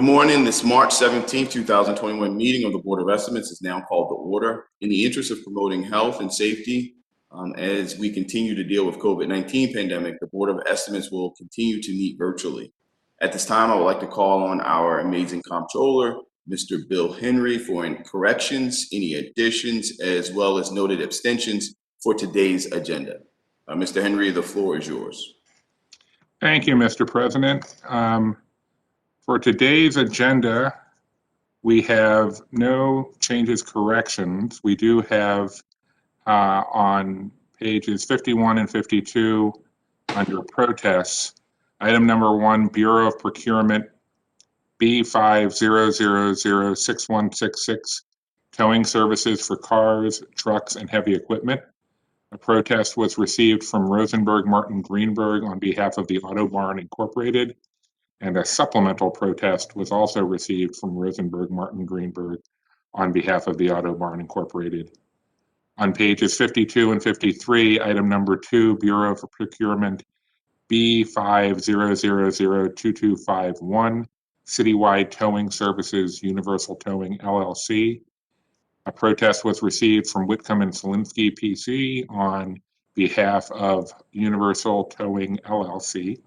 Good morning. This March 17th, 2021 meeting of the Board of Estimates is now called to order. In the interest of promoting health and safety, as we continue to deal with COVID-19 pandemic, the Board of Estimates will continue to meet virtually. At this time, I would like to call on our amazing comptroller, Mr. Bill Henry, for any corrections, any additions, as well as noted abstentions for today's agenda. Mr. Henry, the floor is yours. Thank you, Mr. President. For today's agenda, we have no changes, corrections. We do have on pages 51 and 52 under protests, item number 1, Bureau of Procurement B50006166, towing services for cars, trucks, and heavy equipment. A protest was received from Rosenberg Martin Greenberg on behalf of the Auto Barn Incorporated, and a supplemental protest was also received from Rosenberg Martin Greenberg on behalf of the Auto Barn Incorporated. On pages 52 and 53, item number 2, Bureau of Procurement B50002251, Citywide Towing Services Universal Towing LLC. A protest was received from Whitcomb and Selinsky PC on behalf of Universal Towing LLC.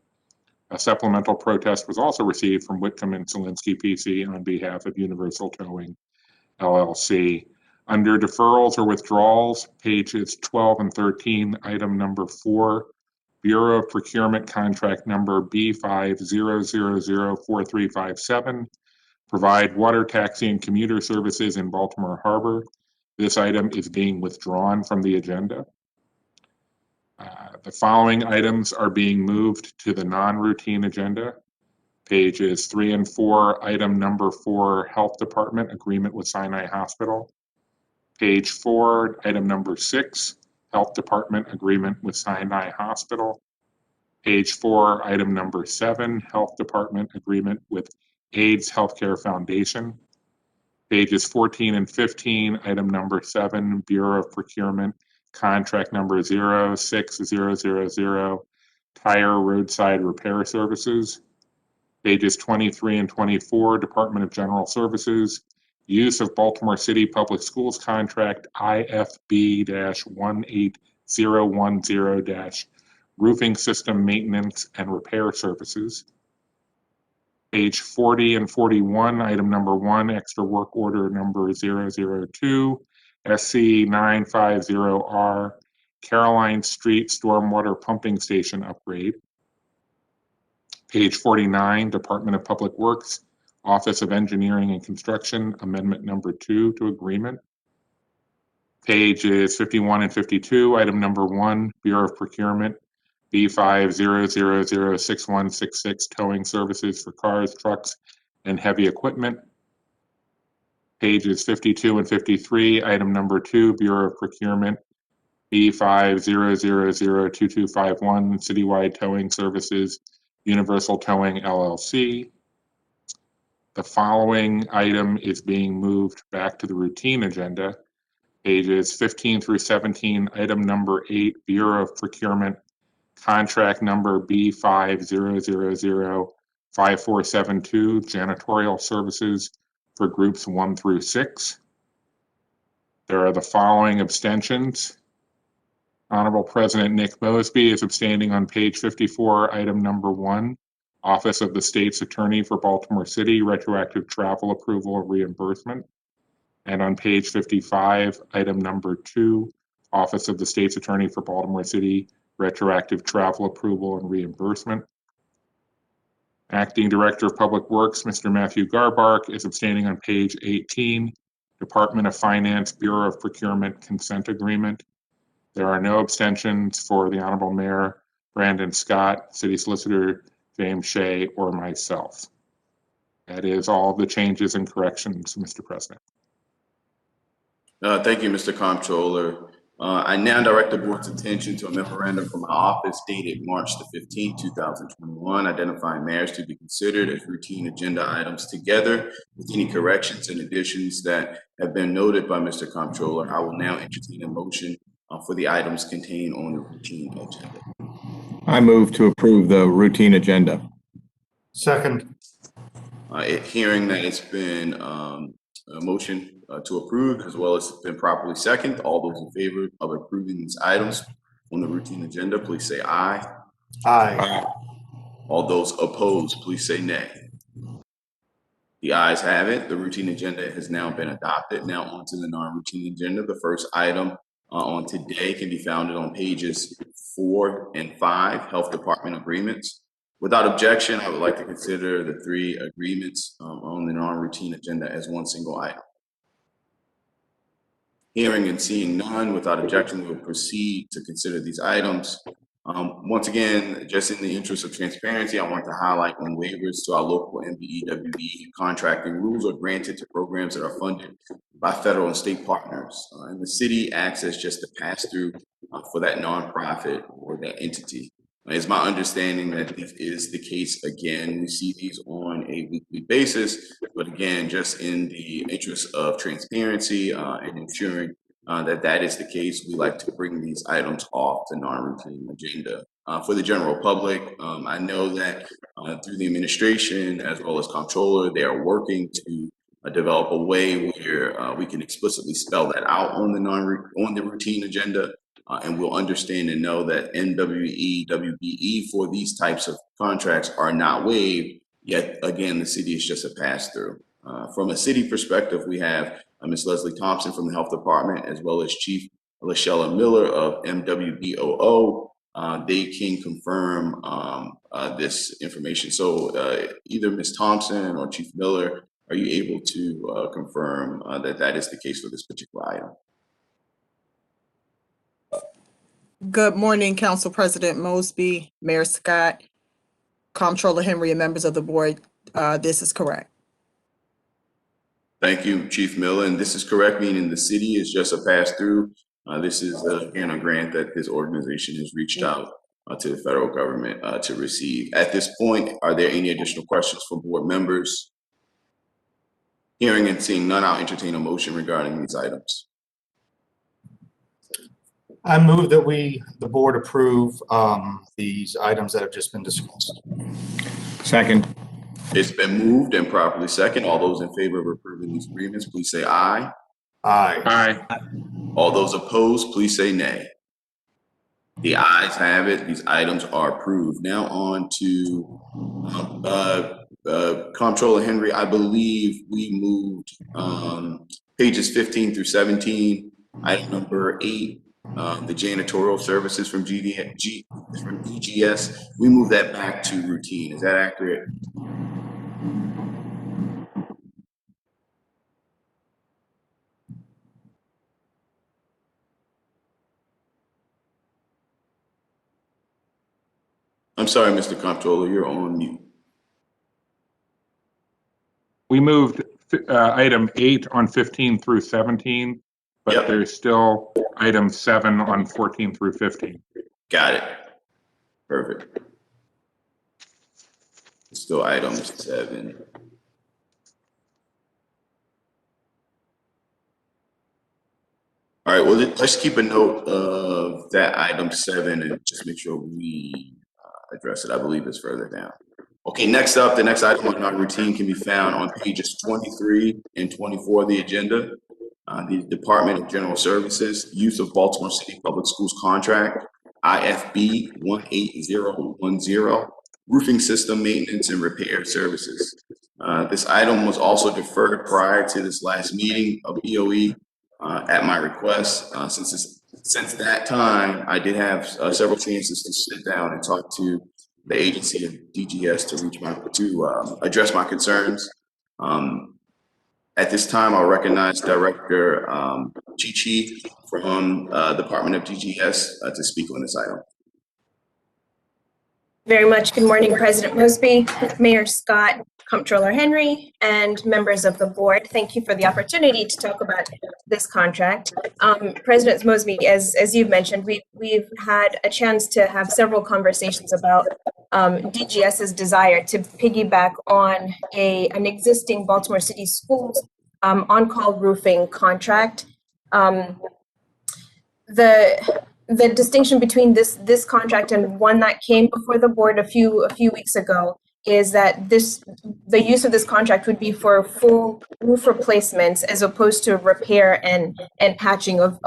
A supplemental protest was also received from Whitcomb and Selinsky PC on behalf of Universal Towing LLC. Under deferrals or withdrawals, pages 12 and 13, item number 4, Bureau of Procurement contract number B50004357, provide water taxi and commuter services in Baltimore Harbor. This item is being withdrawn from the agenda. The following items are being moved to the non-routine agenda. Pages 3 and 4, item number 4, Health Department Agreement with Sinai Hospital. Page 4, item number 6, Health Department Agreement with Sinai Hospital. Page 4, item number 7, Health Department Agreement with AIDS Healthcare Foundation. Pages 14 and 15, item number 7, Bureau of Procurement contract number 06000, Tire Roadside Repair Services. Pages 23 and 24, Department of General Services, use of Baltimore City Public Schools contract IFB-18010- roofing system maintenance and repair services. Page 40 and 41, item number 1, extra work order number 002, SC950R, Caroline Street Stormwater Pumping Station Upgrade. Page 49, Department of Public Works, Office of Engineering and Construction, Amendment number 2 to agreement. Pages 51 and 52, item number 1, Bureau of Procurement, B50006166, towing services for cars, trucks, and heavy equipment. Pages 52 and 53, item number 2, Bureau of Procurement, B50002251, Citywide Towing Services, Universal Towing LLC. The following item is being moved back to the routine agenda. Pages 15 through 17, item number 8, Bureau of Procurement, contract number B50005472, janitorial services for groups 1 through 6. There are the following abstentions. Honorable President Nick Mosby is abstaining on page 54, item number 1, Office of the State's Attorney for Baltimore City, retroactive travel approval and reimbursement. And on page 55, item number 2, Office of the State's Attorney for Baltimore City, retroactive travel approval and reimbursement. Acting Director of Public Works, Mr. Matthew Garbark, is abstaining on page 18, Department of Finance, Bureau of Procurement Consent Agreement. There are no abstentions for the Honorable Mayor Brandon Scott, City Solicitor James Shea, or myself. That is all the changes and corrections, Mr. President. Thank you, Mr. Comptroller. I now direct the board's attention to a memorandum from my office dated March the 15th, 2021, identifying matters to be considered as routine agenda items together with any corrections and additions that have been noted by Mr. Comptroller. I will now entertain a motion for the items contained on the routine agenda. I move to approve the routine agenda. Second. Hearing that it's been a motion to approve as well as been properly seconded, all those in favor of approving these items on the routine agenda, please say aye. Aye. All those opposed, please say nay. The ayes have it. The routine agenda has now been adopted. Now on to the non-routine agenda. The first item on today can be found on pages 4 and 5, Health Department agreements. Without objection, I would like to consider the 3 agreements on the non-routine agenda as one single item. Hearing and seeing none, without objection, we will proceed to consider these items. Once again, just in the interest of transparency, I want to highlight when waivers to our local MBE-WBE contracting rules are granted to programs that are funded by federal and state partners. And the city acts as just a pass-through for that nonprofit or that entity. It's my understanding that this is the case again. We see these on a weekly basis, but again, just in the interest of transparency and ensuring that is the case, we like to bring these items off the non-routine agenda. For the general public, I know that through the administration as well as comptroller, they are working to develop a way where we can explicitly spell that out on the routine agenda. And we'll understand and know that NWE, WBE for these types of contracts are not waived, yet again, the city is just a pass-through. From a city perspective, we have Ms. Leslie Thompson from the Health Department, as well as Chief LaShella Miller of MWBOO. They can confirm this information. So either Ms. Thompson or Chief Miller, are you able to confirm that is the case for this particular item? Good morning, Council President Mosby, Mayor Scott, Comptroller Henry, and members of the board. This is correct. Thank you, Chief Miller. And this is correct, meaning the city is just a pass-through. This is again a grant that this organization has reached out to the federal government to receive. At this point, are there any additional questions from board members? Hearing and seeing none, I'll entertain a motion regarding these items. I move that the board approve these items that have just been discussed. Second. It's been moved and properly second. All those in favor of approving these agreements, please say aye. Aye. Aye. All those opposed, please say nay. The ayes have it. These items are approved. Now on to Comptroller Henry. I believe we moved pages 15 through 17, item number 8. The janitorial services from DGS, we move that back to routine. Is that accurate? I'm sorry, Mr. Comptroller, you're on mute. We moved item 8 on 15 through 17, but Yep. there's still item 7 on 14 through 15. Got it. Perfect. Still item 7. All right, well, let's keep a note of that item 7 and just make sure we address it. I believe it's further down. Okay, next up, the next item on our routine can be found on pages 23 and 24 of the agenda. The Department of General Services, use of Baltimore City Public Schools contract, IFB 18010, roofing system maintenance and repair services. This item was also deferred prior to this last meeting of BOE at my request. Since that time, I did have several chances to sit down and talk to the agency of DGS to address my concerns. At this time, I'll recognize Director Chi from Department of DGS to speak on this item. Very much. Good morning, President Mosby, Mayor Scott, Comptroller Henry, and members of the board. Thank you for the opportunity to talk about this contract. President Mosby, as you've mentioned, we've had a chance to have several conversations about DGS's desire to piggyback on an existing Baltimore City Schools on-call roofing contract. The distinction between this contract and one that came before the board a few weeks ago is that the use of this contract would be for full roof replacements as opposed to repair and patching of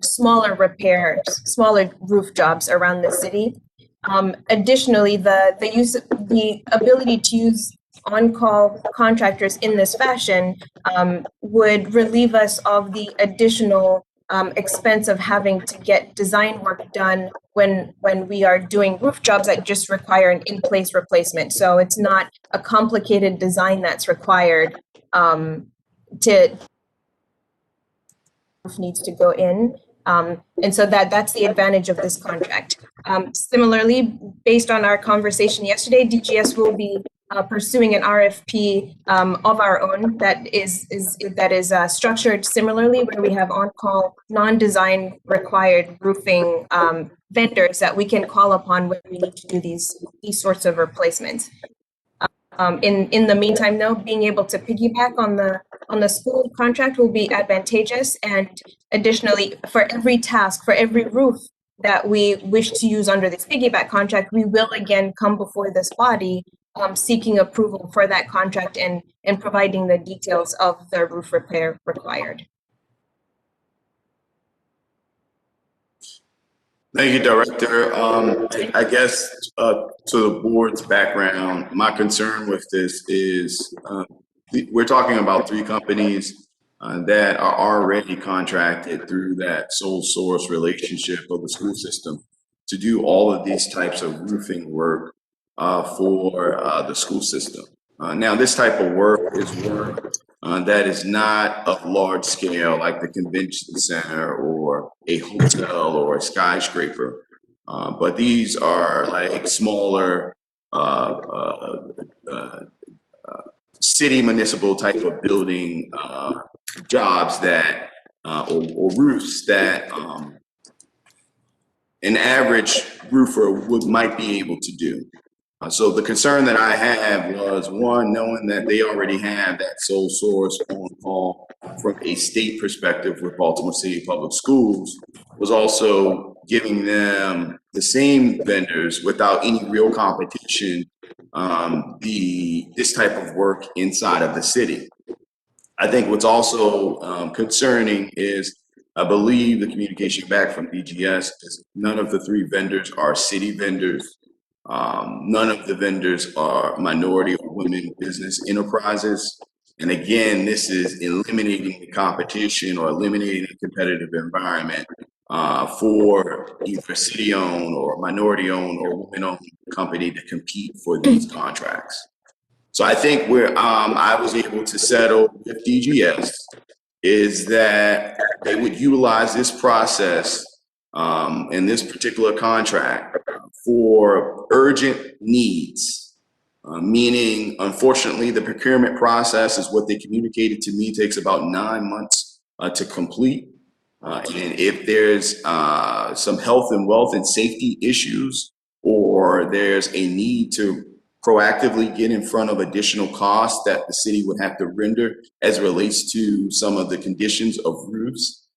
smaller repairs, smaller roof jobs around the city. Additionally, the ability to use on-call contractors in this fashion would relieve us of the additional expense of having to get design work done when we are doing roof jobs that just require an in-place replacement. So it's not a complicated design that's required to roof needs to go in. And so that's the advantage of this contract. Similarly, based on our conversation yesterday, DGS will be pursuing an RFP of our own that is structured similarly, where we have on-call, non-design required roofing vendors that we can call upon when we need to do these sorts of replacements. In the meantime, though, being able to piggyback on the school contract will be advantageous. And additionally, for every task, for every roof that we wish to use under this piggyback contract, we will again come before this body seeking approval for that contract and providing the details of the roof repair required. Thank you, Director. I guess to the board's background, my concern with this is we're talking about 3 companies that are already contracted through that sole source relationship of the school system to do all of these types of roofing work for the school system. Now, this type of work is work that is not of large scale, like the convention center or a hotel or a skyscraper, but these are like smaller city municipal type of building jobs that or roofs that an average roofer might be able to do. So the concern that I have was, one, knowing that they already have that sole source on call from a state perspective with Baltimore City Public Schools, was also giving them the same vendors without any real competition, this type of work inside of the city. I think what's also concerning is, I believe the communication back from DGS is none of the 3 vendors are city vendors. None of the vendors are minority or women business enterprises. And again, this is eliminating the competition or eliminating the competitive environment for either city-owned or minority-owned or women-owned company to compete for these contracts. So I think where I was able to settle with DGS is that they would utilize this process in this particular contract for urgent needs, meaning, unfortunately, the procurement process is what they communicated to me takes about 9 months to complete. And if there's some health and wealth and safety issues, or there's a need to proactively get in front of additional costs that the city would have to render as it relates to some of the conditions of roofs,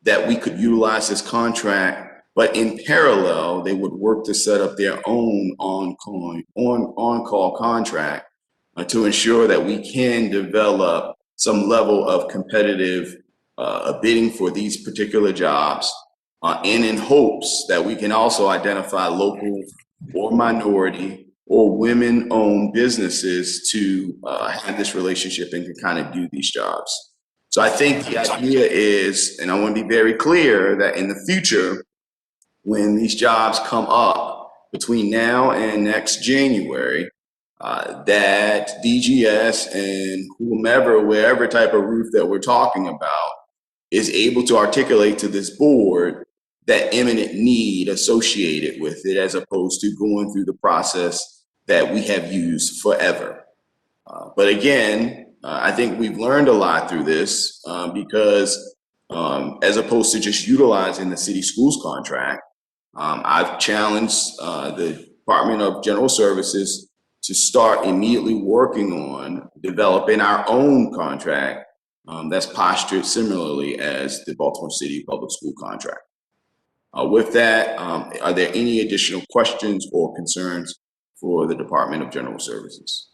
that we could utilize this contract. But in parallel, they would work to set up their own on-call contract to ensure that we can develop some level of competitive bidding for these particular jobs, and in hopes that we can also identify local or minority or women-owned businesses to have this relationship and can kind of do these jobs. So I think the idea is, and I want to be very clear, that in the future, when these jobs come up between now and next January, that DGS and whomever, wherever type of roof that we're talking about, is able to articulate to this board that imminent need associated with it, as opposed to going through the process that we have used forever. But again, I think we've learned a lot through this because as opposed to just utilizing the city schools contract, I've challenged the Department of General Services to start immediately working on developing our own contract that's postured similarly as the Baltimore City Public School contract. With that, are there any additional questions or concerns for the Department of General Services.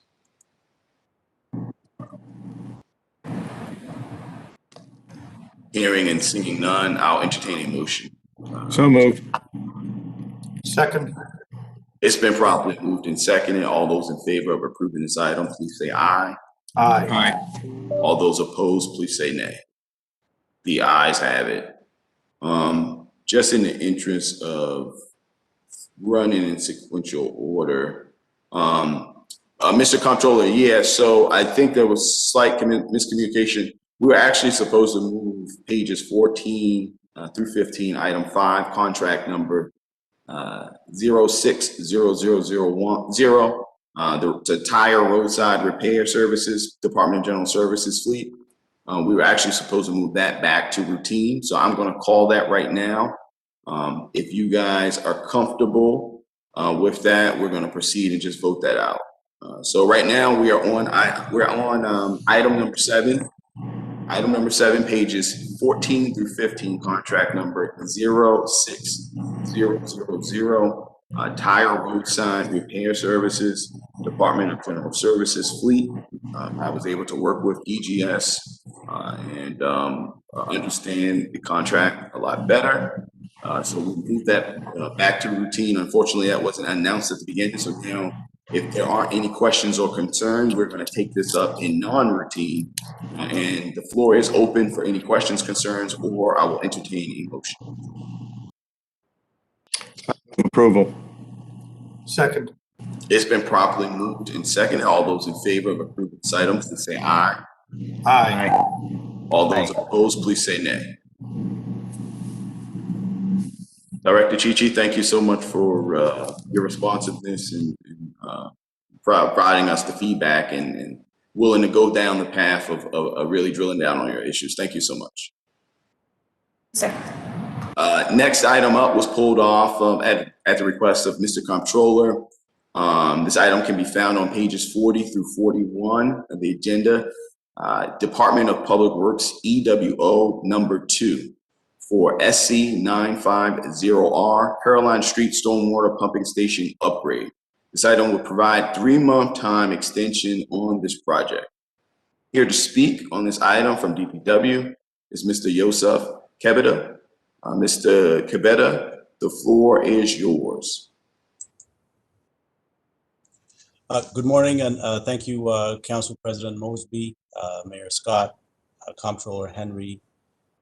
Hearing and seeing none, I'll entertain a motion. So moved. Second. It's been properly moved and seconded. All those in favor of approving this item, please say aye. Aye. Aye. All those opposed, please say nay. The ayes have it. Just in the interest of running in sequential order, Mr. Comptroller, yeah, so I think there was slight miscommunication. We were actually supposed to move pages 14 through 15, item 5, contract number 060010, the tire roadside repair services, Department of General Services fleet. We were actually supposed to move that back to routine, so I'm going to call that right now. If you guys are comfortable with that, we're going to proceed and just vote that out. So right now we are on item number 7. Item number 7, pages 14 through 15, contract number 06000, tire roadside repair services, Department of General Services fleet. I was able to work with DGS and understand the contract a lot better. So we moved that back to routine. Unfortunately, that wasn't announced at the beginning. So now, if there aren't any questions or concerns, we're going to take this up in non-routine. And the floor is open for any questions, concerns, or I will entertain a motion. Approval. Second. It's been properly moved and seconded. All those in favor of approving this item, please say aye. Aye. All those opposed, please say nay. Director Chichi, thank you so much for your responsiveness and providing us the feedback and willing to go down the path of really drilling down on your issues. Thank you so much. Sir. Next item up was pulled off at the request of Mr. Comptroller. This item can be found on pages 40 through 41 of the agenda. Department of Public Works EWO number 2 for SC950R Caroline Street Stormwater Pumping Station upgrade. This item will provide 3-month time extension on this project. Here to speak on this item from DPW is Mr. Yosef Kebeda. Mr. Kebeda, the floor is yours. Good morning, and thank you, Council President Mosby, Mayor Scott, Comptroller Henry,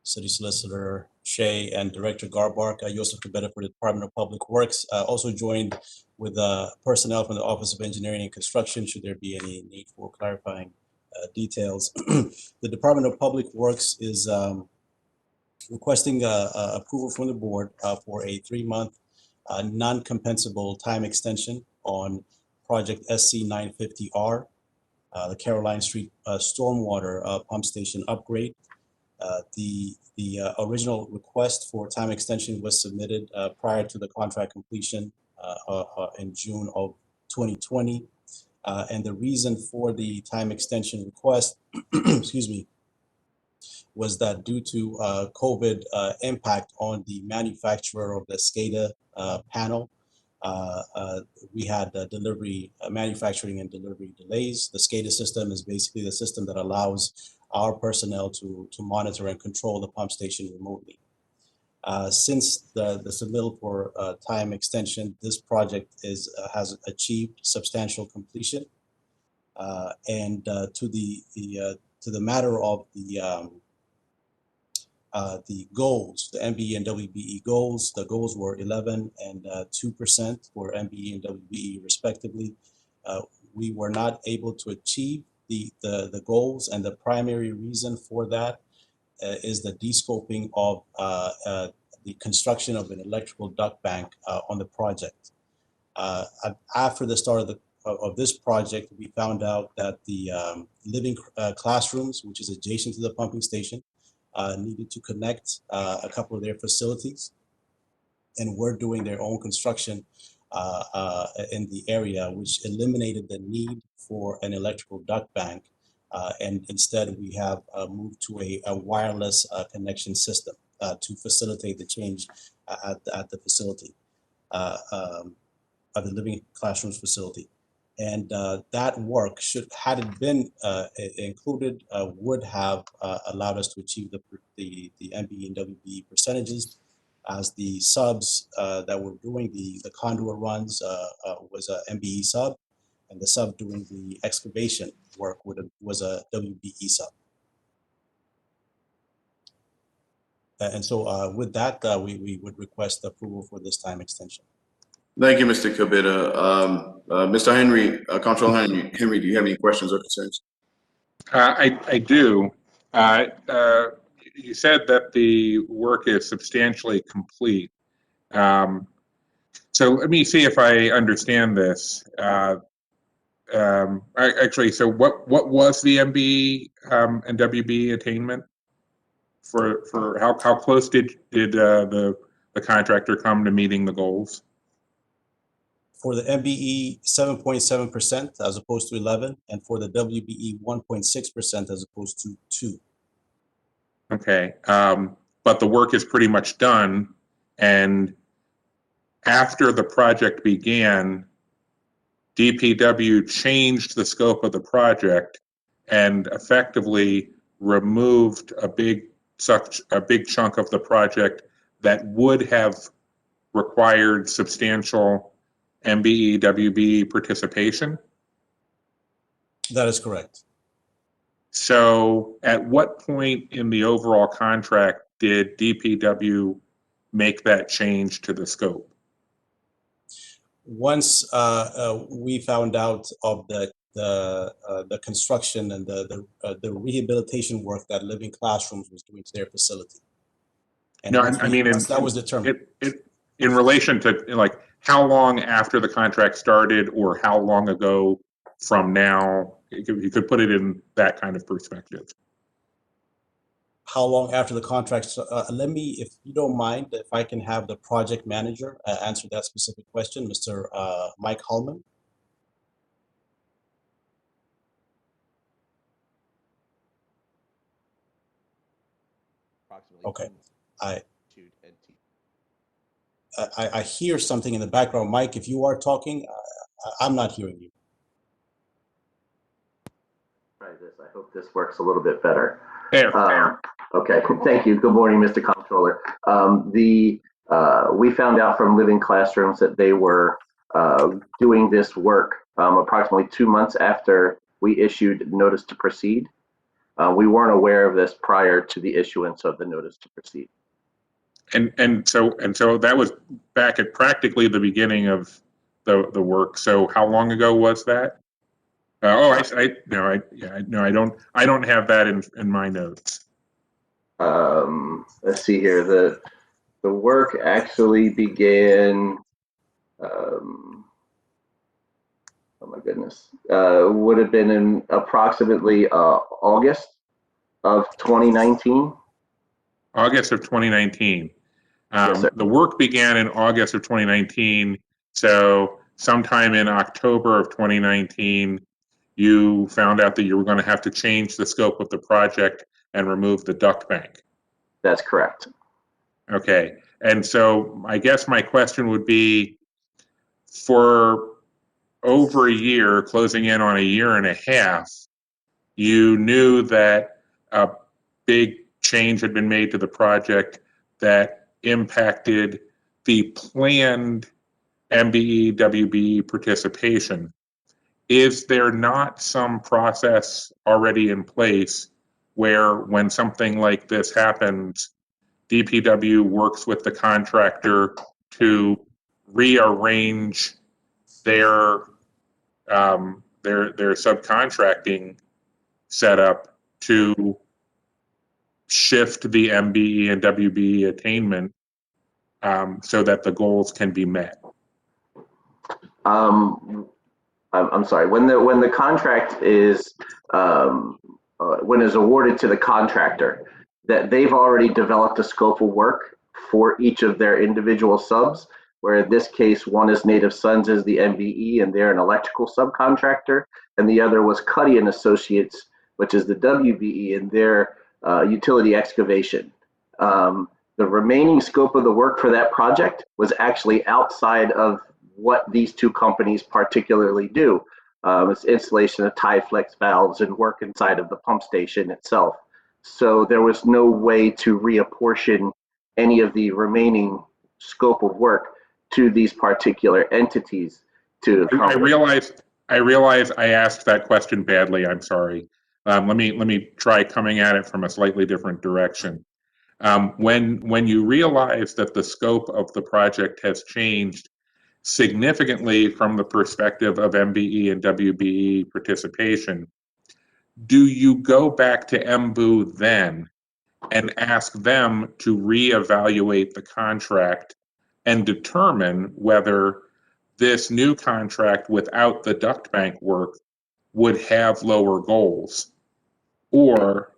City Solicitor Shea, and Director Garbark. Yosef Kebeda for the Department of Public Works. Also joined with personnel from the Office of Engineering and Construction, should there be any need for clarifying details. The Department of Public Works is requesting approval from the board for a 3-month non-compensable time extension on project SC950R, the Caroline Street Stormwater Pump Station upgrade. The original request for time extension was submitted prior to the contract completion in June of 2020. And the reason for the time extension request, excuse me, was that due to COVID impact on the manufacturer of the SCADA panel, we had manufacturing and delivery delays. The SCADA system is basically the system that allows our personnel to monitor and control the pump station remotely. Since the submittal for time extension, this project has achieved substantial completion. And to the matter of the goals, the MBE and WBE goals, the goals were 11 and 2% for MBE and WBE respectively. We were not able to achieve the goals, and the primary reason for that is the descoping of the construction of an electrical duct bank on the project. After the start of this project, we found out that the living classrooms, which is adjacent to the pumping station, needed to connect a couple of their facilities, and were doing their own construction in the area, which eliminated the need for an electrical duct bank. And instead, we have moved to a wireless connection system to facilitate the change at the facility. the Living Classrooms facility. And that work, had it been included, would have allowed us to achieve the MBE and WBE percentages, as the subs that were doing the conduit runs was a MBE sub, and the sub doing the excavation work was a WBE sub. And so with that, we would request approval for this time extension. Thank you, Mr. Kabita. Mr. Henry, Comptroller Henry, do you have any questions or concerns? I do. You said that the work is substantially complete. So let me see if I understand this. Actually, so what was the MBE and WBE attainment? For how close did the contractor come to meeting the goals? For the MBE, 7.7% as opposed to 11, and for the WBE, 1.6% as opposed to 2. Okay, but the work is pretty much done, and after the project began, DPW changed the scope of the project and effectively removed a big chunk of the project that would have required substantial MBE, WBE participation? That is correct. So at what point in the overall contract did DPW make that change to the scope? Once we found out of the construction and the rehabilitation work that Living Classrooms was doing to their facility. And No, I mean, that was determined. In relation to, like, how long after the contract started, or how long ago from now? You could put it in that kind of perspective. How long after the contract? Let me, if you don't mind, if I can have the project manager answer that specific question, Mr. Mike Hullman. Okay, I hear something in the background. Mike, if you are talking, I'm not hearing you. Try this. I hope this works a little bit better. There. Okay, thank you. Good morning, Mr. Comptroller. We found out from Living Classrooms that they were doing this work approximately 2 months after we issued notice to proceed. We weren't aware of this prior to the issuance of the notice to proceed. And so that was back at practically the beginning of the work. So how long ago was that? I don't have that in my notes. Let's see here. The work actually began. Oh my goodness. Would have been in approximately August of 2019. August of 2019. Yes, sir. The work began in August of 2019. So sometime in October of 2019, you found out that you were going to have to change the scope of the project and remove the duct bank. That's correct. Okay. And so I guess my question would be, for over a year, closing in on a year and a half, you knew that a big change had been made to the project that impacted the planned MBE, WBE participation. Is there not some process already in place where, when something like this happens, DPW works with the contractor to rearrange their subcontracting setup to shift the MBE and WBE attainment so that the goals can be met? I'm sorry. When the contract is when it's awarded to the contractor, that they've already developed a scope of work for each of their individual subs. Where in this case, one is Native Sons as the MBE, and they're an electrical subcontractor, and the other was Cuddy and Associates, which is the WBE, and their utility excavation. The remaining scope of the work for that project was actually outside of what these two companies particularly do. It's installation of tie flex valves and work inside of the pump station itself. So there was no way to reapportion any of the remaining scope of work to these particular entities to accomplish. I realize I asked that question badly. I'm sorry. Let me try coming at it from a slightly different direction. When you realize that the scope of the project has changed significantly from the perspective of MBE and WBE participation, do you go back to MBU then and ask them to reevaluate the contract and determine whether this new contract without the duct bank work would have lower goals? Or,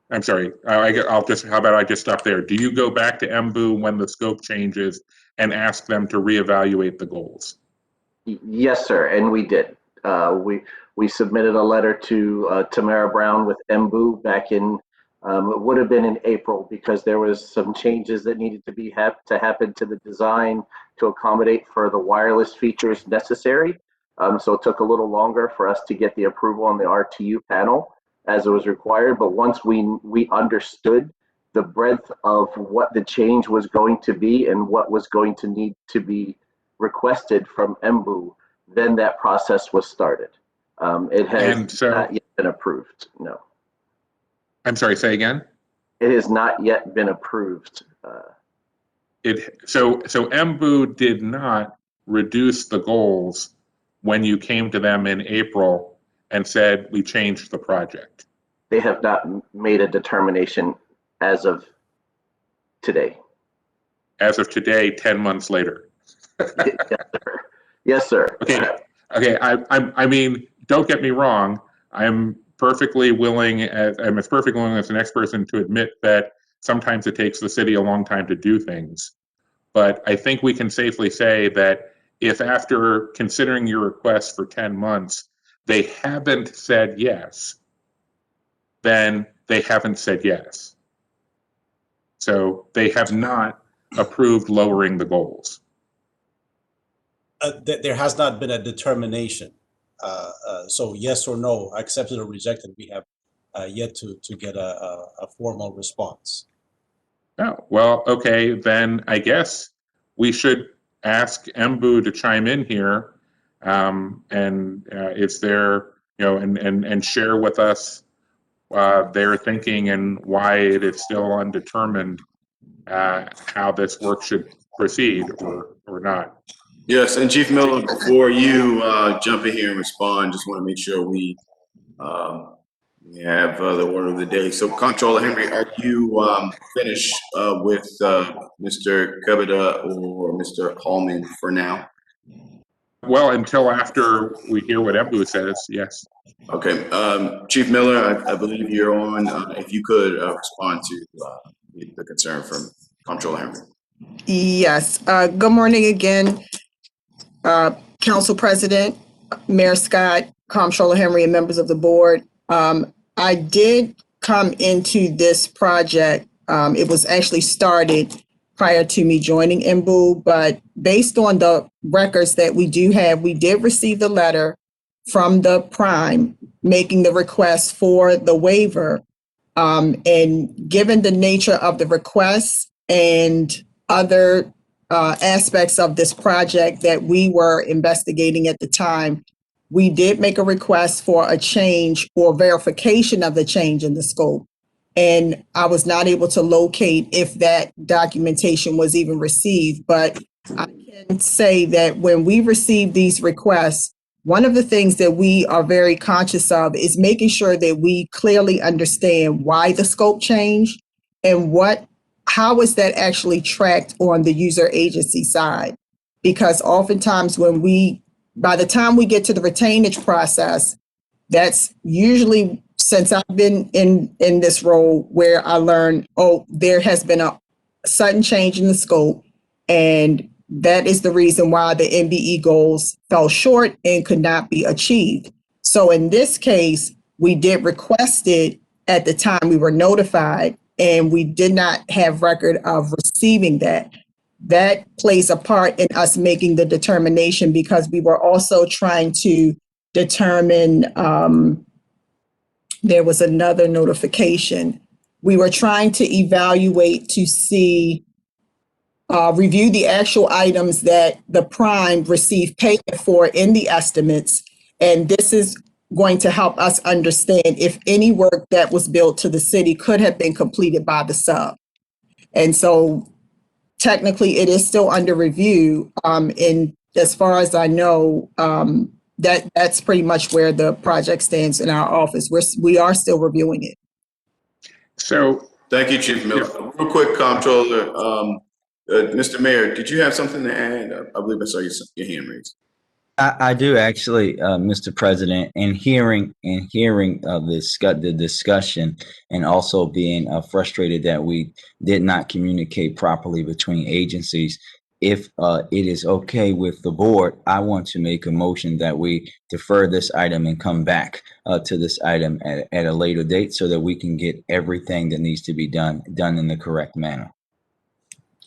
I'm sorry, how about I just stop there? Do you go back to MBU when the scope changes and ask them to reevaluate the goals? Yes, sir, and we did. We submitted a letter to Tamara Brown with MBU back in, it would have been in April, because there was some changes that needed to happen to the design to accommodate for the wireless features necessary. So it took a little longer for us to get the approval on the RTU panel as it was required. But once we understood the breadth of what the change was going to be and what was going to need to be requested from MBU, then that process was started. It has not yet been approved, no. I'm sorry, say again? It has not yet been approved. So MBU did not reduce the goals when you came to them in April and said, we changed the project? They have not made a determination as of today. As of today, 10 months later. Yes, sir. Yes, sir. Okay. I mean, don't get me wrong. I'm perfectly willing as the next person to admit that sometimes it takes the city a long time to do things. But I think we can safely say that if after considering your request for 10 months, they haven't said yes, then they haven't said yes. So they have not approved lowering the goals. There has not been a determination. So yes or no, accepted or rejected, we have yet to get a formal response. Oh, well, okay, then I guess we should ask MBU to chime in here, and it's their, and share with us their thinking and why it is still undetermined how this work should proceed or not. Yes, and Chief Miller, before you jump in here and respond, just want to make sure we have the order of the day. So, Comptroller Henry, are you finished with Mr. Kubita or Mr. Hallman for now? Well, until after we hear what MBU says, yes. Okay, Chief Miller, I believe you're on. If you could respond to the concern from Comptroller Henry. Yes. Good morning again, Council President, Mayor Scott, Comptroller Henry, and members of the board. I did come into this project. It was actually started prior to me joining MBU, but based on the records that we do have, we did receive the letter from the prime making the request for the waiver. And given the nature of the request and other aspects of this project that we were investigating at the time, we did make a request for a change or verification of the change in the scope. And I was not able to locate if that documentation was even received, but I can say that when we receive these requests, one of the things that we are very conscious of is making sure that we clearly understand why the scope changed and how is that actually tracked on the user agency side. Because oftentimes by the time we get to the retainage process, that's usually, since I've been in this role, where I learned, there has been a sudden change in the scope, and that is the reason why the MBE goals fell short and could not be achieved. So in this case, we did request it at the time we were notified, and we did not have record of receiving that. that plays a part in us making the determination, because we were also trying to determine, there was another notification. We were trying to evaluate to see, review the actual items that the prime received payment for in the estimates. And this is going to help us understand if any work that was billed to the city could have been completed by the sub. And so technically it is still under review. And as far as I know, that's pretty much where the project stands in our office. We are still reviewing it. So, Thank you, Chief Miller. Real quick, Comptroller, Mr. Mayor, did you have something to add? I believe I saw your hand raised. I do actually, Mr. President, and hearing the discussion, and also being frustrated that we did not communicate properly between agencies. If it is okay with the board, I want to make a motion that we defer this item and come back to this item at a later date, so that we can get everything that needs to be done in the correct manner.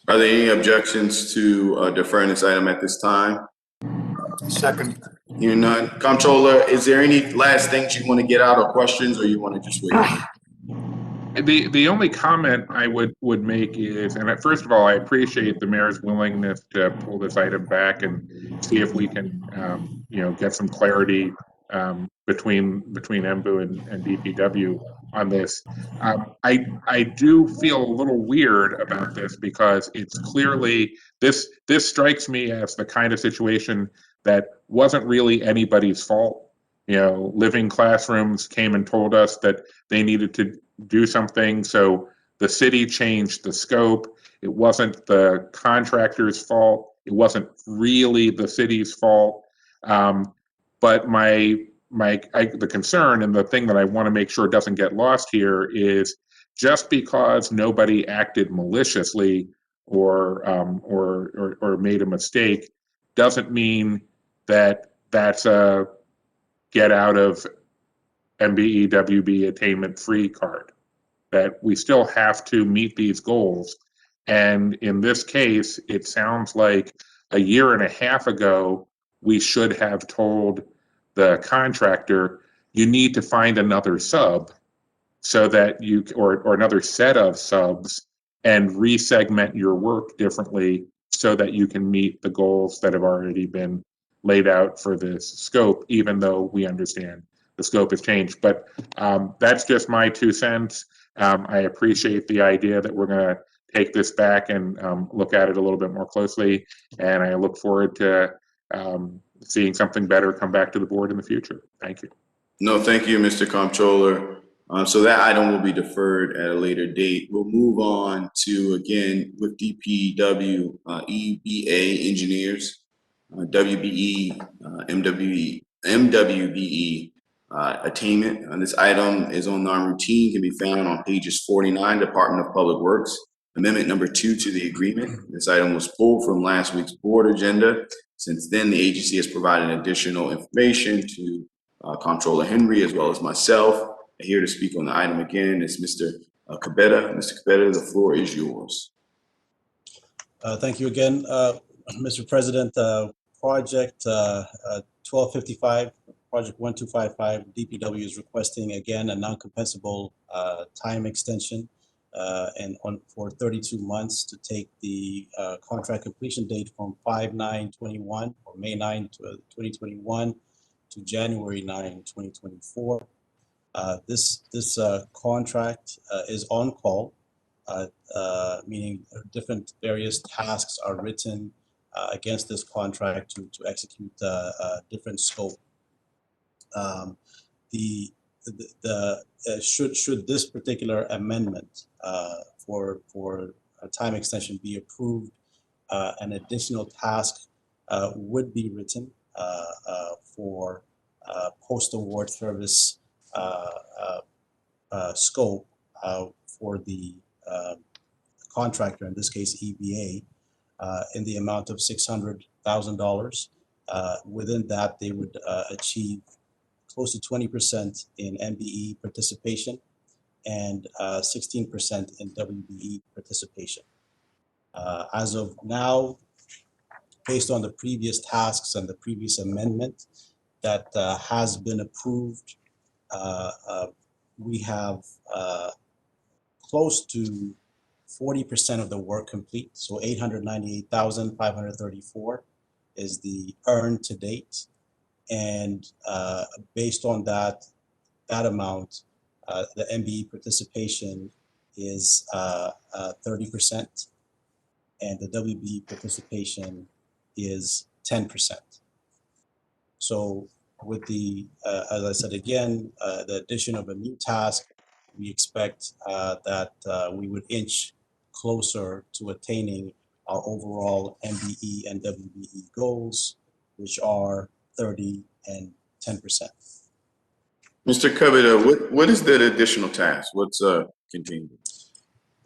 Are there any objections to deferring this item at this time? Second. Hearing none. Comptroller, is there any last things you want to get out, or questions, or you want to just wait? the only comment I would make is, and first of all, I appreciate the mayor's willingness to pull this item back and see if we can, get some clarity between MBU and DPW on this. I do feel a little weird about this, because it's clearly, this strikes me as the kind of situation that wasn't really anybody's fault. Living Classrooms came and told us that they needed to do something, so the city changed the scope. It wasn't the contractor's fault. It wasn't really the city's fault. But the concern, and the thing that I want to make sure doesn't get lost here, is just because nobody acted maliciously or made a mistake doesn't mean that that's a get out of MBEWB attainment free card. That we still have to meet these goals. And in this case, it sounds like a year and a half ago, we should have told the contractor, you need to find another sub, so that or another set of subs, and resegment your work differently, so that you can meet the goals that have already been laid out for this scope, even though we understand the scope has changed. But that's just my 2 cents. I appreciate the idea that we're going to take this back and look at it a little bit more closely, and I look forward to seeing something better come back to the board in the future. Thank you. No, thank you, Mr. Comptroller. So that item will be deferred at a later date. We'll move on to, again, with DPW, EBA engineers, WBE, MWBE attainment. This item is on non-routine, can be found on pages 49, Department of Public Works, Amendment number 2 to the agreement. This item was pulled from last week's board agenda. Since then, the agency has provided additional information to Comptroller Henry, as well as myself. Here to speak on the item again is Mr. Cabetta. Mr. Cabetta, the floor is yours. Thank you again, Mr. President. Project 1255, Project 1255, DPW is requesting again a non-compensable time extension for 32 months to take the contract completion date from 5/9/21 or May 9, 2021 to January 9, 2024. This contract is on call, meaning various tasks are written against this contract to execute a different scope. Should this particular amendment for a time extension be approved, an additional task would be written for post-award service scope for the contractor, in this case EBA, in the amount of $600,000. Within that, they would achieve close to 20% in MBE participation and 16% in WBE participation. As of now, based on the previous tasks and the previous amendment that has been approved, we have close to 40% of the work complete. So 898,534 is the earned to date. And based on that amount, the MBE participation is 30%, and the WBE participation is 10%. So with the, as I said again, the addition of a new task, we expect that we would inch closer to attaining our overall MBE and WBE goals, which are 30 and 10%. Mr. Covett, what is that additional task? What's contained?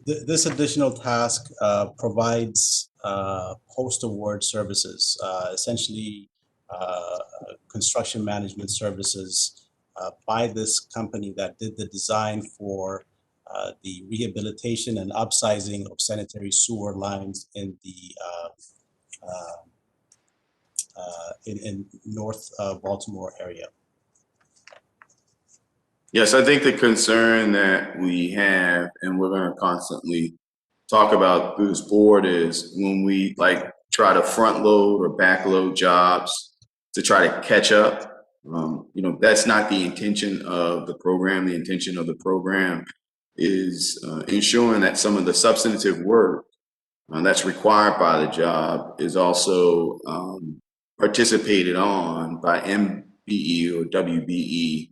This additional task provides post-award services, essentially construction management services by this company that did the design for the rehabilitation and upsizing of sanitary sewer lines in the in North Baltimore area. Yes, I think the concern that we have, and we're going to constantly talk about through this board, is when we try to front load or back load jobs to try to catch up. That's not the intention of the program. The intention of the program is ensuring that some of the substantive work that's required by the job is also participated on by MBE or WBE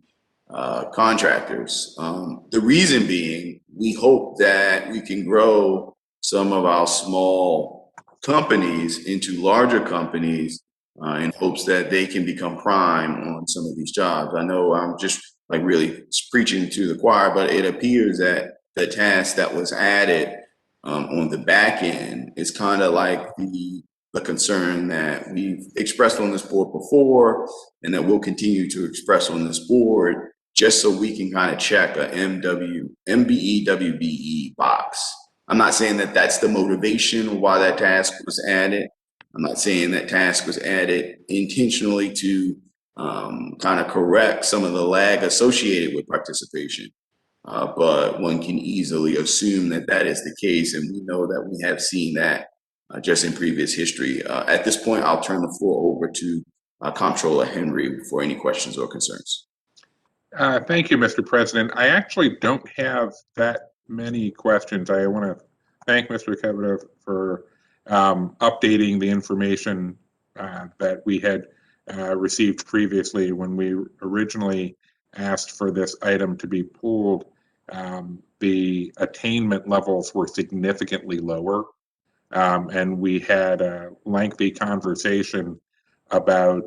contractors. The reason being, we hope that we can grow some of our small companies into larger companies in hopes that they can become prime on some of these jobs. I know I'm just really preaching to the choir, but it appears that the task that was added on the back end is kind of like the concern that we've expressed on this board before, and that we'll continue to express on this board, just so we can kind of check a MBE, WBE box. I'm not saying that that's the motivation why that task was added. I'm not saying that task was added intentionally to kind of correct some of the lag associated with participation. But one can easily assume that that is the case, and we know that we have seen that just in previous history. At this point, I'll turn the floor over to Comptroller Henry for any questions or concerns. Thank you, Mr. President. I actually don't have that many questions. I want to thank Mr. Covett for updating the information that we had received previously when we originally asked for this item to be pulled. The attainment levels were significantly lower, and we had a lengthy conversation about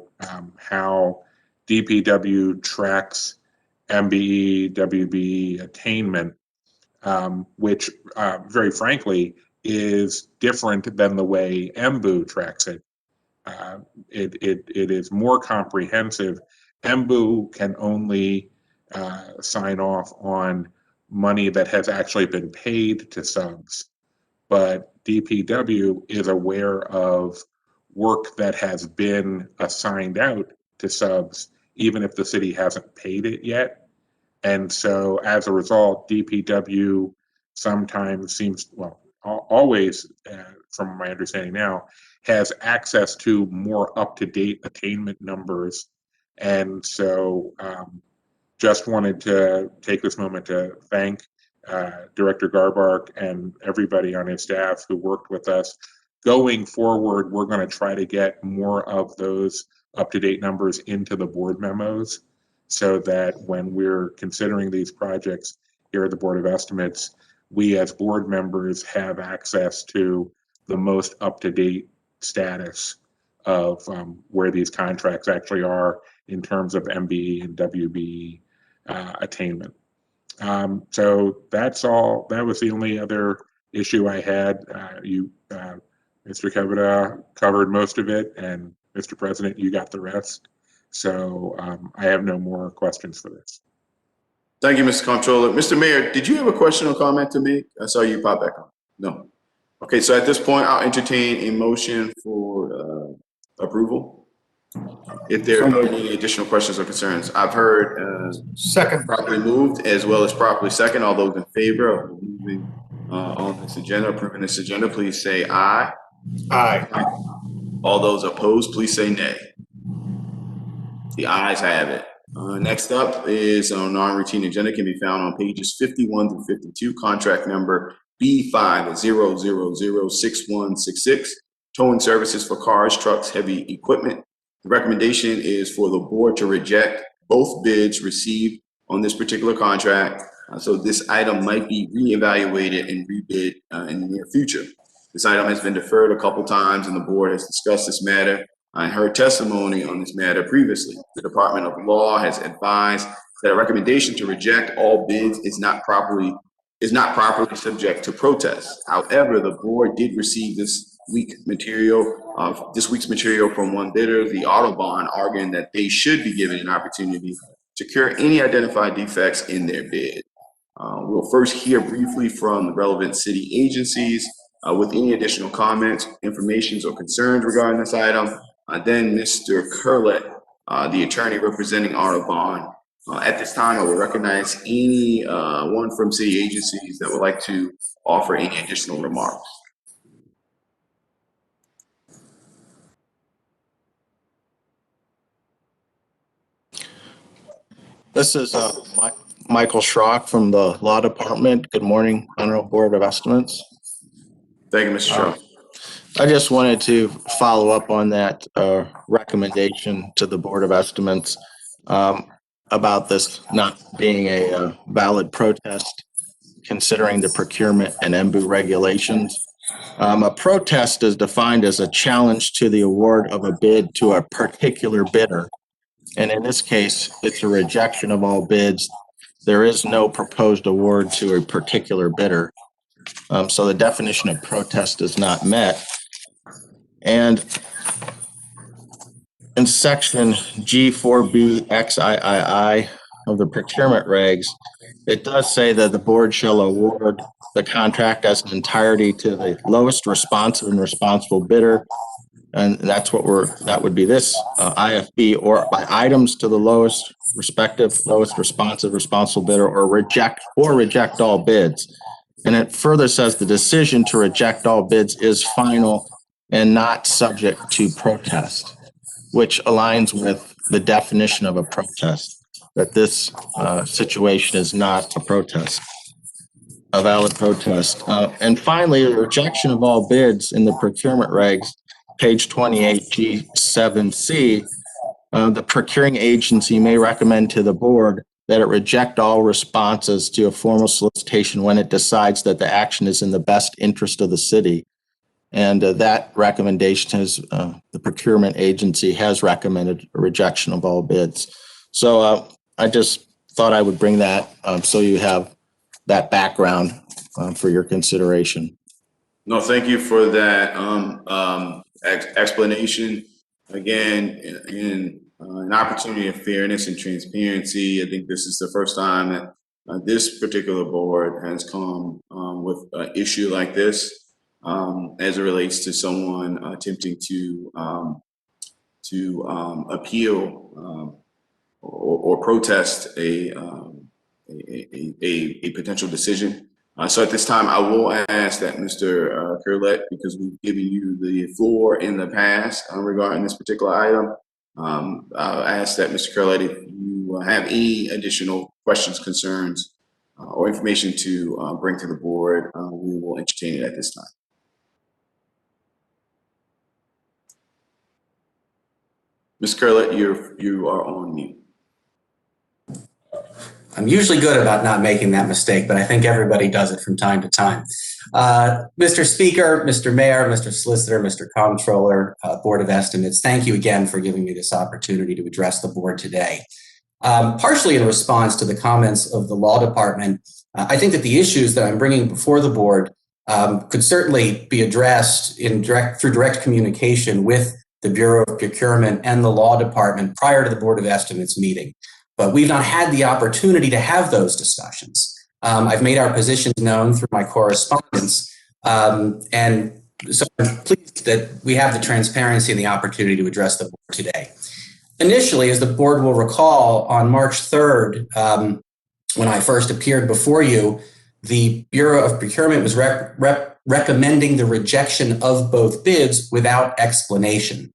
how DPW tracks MBE, WBE attainment, which very frankly is different than the way MBU tracks it. It is more comprehensive. MBU can only sign off on money that has actually been paid to subs, but DPW is aware of work that has been assigned out to subs, even if the city hasn't paid it yet. And so as a result, DPW sometimes always, from my understanding now, has access to more up-to-date attainment numbers. And so just wanted to take this moment to thank Director Garbark and everybody on his staff who worked with us. Going forward, we're going to try to get more of those up-to-date numbers into the board memos, so that when we're considering these projects here at the Board of Estimates, we as board members have access to the most up-to-date status of where these contracts actually are in terms of MBE and WBE attainment. So that's all. That was the only other issue I had. Mr. Covett covered most of it, and Mr. President, you got the rest. So I have no more questions for this. Thank you, Mr. Comptroller. Mr. Mayor, did you have a question or comment to make? I saw you pop back on. No. Okay, so at this point, I'll entertain a motion for approval. If there are any additional questions or concerns, I've heard Second. properly moved as well as properly second. All those in favor of moving on this agenda, approving this agenda, please say aye. Aye. All those opposed, please say nay. The ayes have it. Next up is a non-routine agenda, can be found on pages 51 through 52, contract number B500006166, towing services for cars, trucks, heavy equipment. The recommendation is for the board to reject both bids received on this particular contract. So this item might be reevaluated and rebid in the near future. This item has been deferred a couple times and the board has discussed this matter and heard testimony on this matter previously. The Department of Law has advised that a recommendation to reject all bids is not properly subject to protest. However, the board did receive this week's material from one bidder, the Autobahn, arguing that they should be given an opportunity to cure any identified defects in their bid. We'll first hear briefly from the relevant city agencies with any additional comments, information, or concerns regarding this item. Then Mr. Curlett, the attorney representing Autobahn. At this time, I will recognize any one from city agencies that would like to offer any additional remarks. This is Michael Schrock from the Law Department. Good morning, Honorable Board of Estimates. Thank you, Mr. Schrock. I just wanted to follow up on that recommendation to the Board of Estimates about this not being a valid protest, considering the procurement and MBU regulations. A protest is defined as a challenge to the award of a bid to a particular bidder. And in this case, it's a rejection of all bids. There is no proposed award to a particular bidder. So the definition of protest is not met. And in section G4B(XIII) of the procurement regs, it does say that the board shall award the contract as an entirety to the lowest responsive and responsible bidder. And that would be this IFB, or by items to the lowest responsive, responsible bidder, or reject all bids. And it further says the decision to reject all bids is final and not subject to protest, which aligns with the definition of a protest, that this situation is not a protest, a valid protest. And finally, the rejection of all bids in the procurement regs, page 28 G7C, the procuring agency may recommend to the board that it reject all responses to a formal solicitation when it decides that the action is in the best interest of the city. And that recommendation is the procurement agency has recommended a rejection of all bids. So I just thought I would bring that so you have that background for your consideration. No, thank you for that explanation. Again, in an opportunity of fairness and transparency, I think this is the first time that this particular board has come with an issue like this as it relates to someone attempting to appeal or protest a potential decision. So at this time, I will ask that Mr. Curlett, because we've given you the floor in the past regarding this particular item, I'll ask that Mr. Curlett, if you have any additional questions, concerns, or information to bring to the board, we will entertain it at this time. Ms. Curlett, you are on mute. I'm usually good about not making that mistake, but I think everybody does it from time to time. Mr. Speaker, Mr. Mayor, Mr. Solicitor, Mr. Comptroller, Board of Estimates, thank you again for giving me this opportunity to address the board today. Partially in response to the comments of the Law Department, I think that the issues that I'm bringing before the board could certainly be addressed through direct communication with the Bureau of Procurement and the Law Department prior to the Board of Estimates meeting. But we've not had the opportunity to have those discussions. I've made our positions known through my correspondence, And so I'm pleased that we have the transparency and the opportunity to address the board today. Initially, as the board will recall, on March 3rd, when I first appeared before you, the Bureau of Procurement was recommending the rejection of both bids without explanation.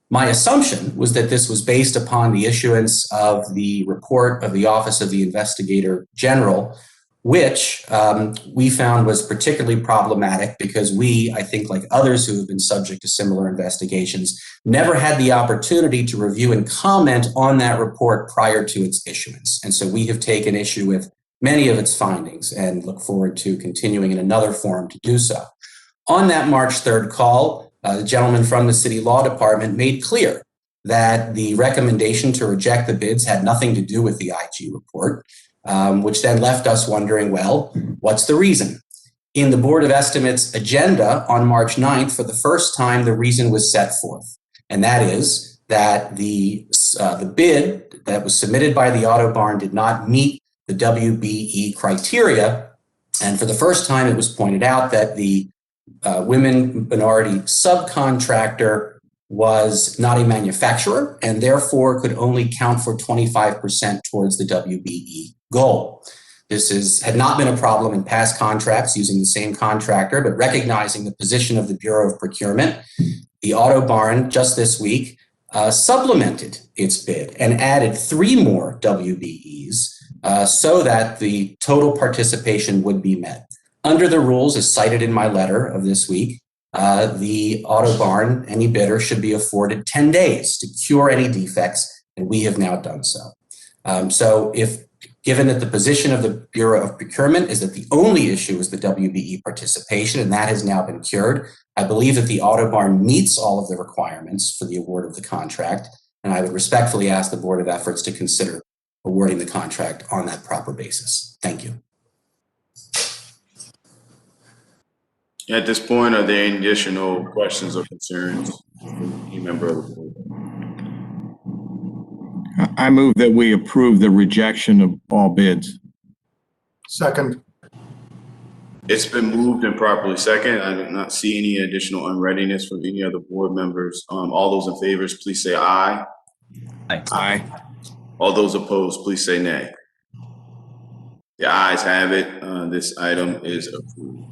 My assumption was that this was based upon the issuance of the report of the Office of the Investigator General, which we found was particularly problematic because we, I think like others who have been subject to similar investigations, never had the opportunity to review and comment on that report prior to its issuance. And so we have taken issue with many of its findings and look forward to continuing in another forum to do so. On that March 3rd call, the gentleman from the City Law Department made clear that the recommendation to reject the bids had nothing to do with the IG report, which then left us wondering, well, what's the reason? In the Board of Estimates agenda on March 9th, for the first time, the reason was set forth. And that is that the bid that was submitted by the Auto Barn did not meet the WBE criteria. And for the first time, it was pointed out that the women minority subcontractor was not a manufacturer and therefore could only count for 25% towards the WBE goal. This had not been a problem in past contracts using the same contractor, but recognizing the position of the Bureau of Procurement, the Auto Barn just this week supplemented its bid and added 3 more WBEs so that the total participation would be met. Under the rules, as cited in my letter of this week, the Auto Barn, any bidder, should be afforded 10 days to cure any defects, and we have now done so. So given that the position of the Bureau of Procurement is that the only issue is the WBE participation, and that has now been cured, I believe that the Auto Barn meets all of the requirements for the award of the contract, and I would respectfully ask the Board of Efforts to consider awarding the contract on that proper basis. Thank you. At this point, are there any additional questions or concerns from any member of the board? I move that we approve the rejection of all bids. Second. It's been moved and properly second. I do not see any additional unreadiness from any other board members. All those in favor, please say aye. Aye. Aye. All those opposed, please say nay. The ayes have it. This item is approved.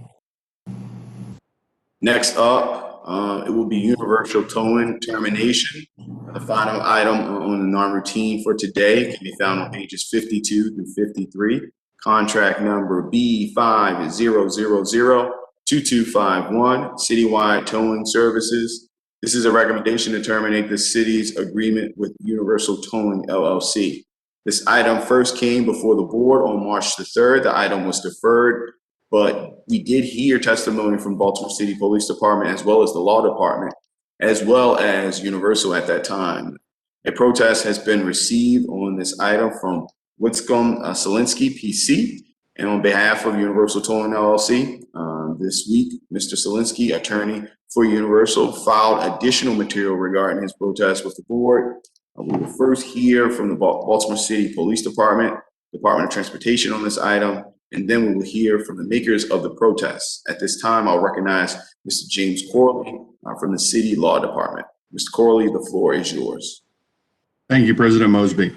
Next up, it will be universal towing termination. The final item on the non-routine for today can be found on pages 52 through 53. Contract number B50002251, Citywide Towing Services. This is a recommendation to terminate the city's agreement with Universal Towing LLC. This item first came before the board on March the 3rd. The item was deferred, but we did hear testimony from Baltimore City Police Department as well as the Law Department, as well as Universal at that time. A protest has been received on this item from Whitcomb Selinsky, PC, and on behalf of Universal Towing LLC, this week, Mr. Selinsky, attorney for Universal, filed additional material regarding his protest with the board. We will first hear from the Baltimore City Police Department, Department of Transportation on this item, and then we will hear from the makers of the protests. At this time, I'll recognize Mr. James Corley from the City Law Department. Mr. Corley, the floor is yours. Thank you, President Mosby.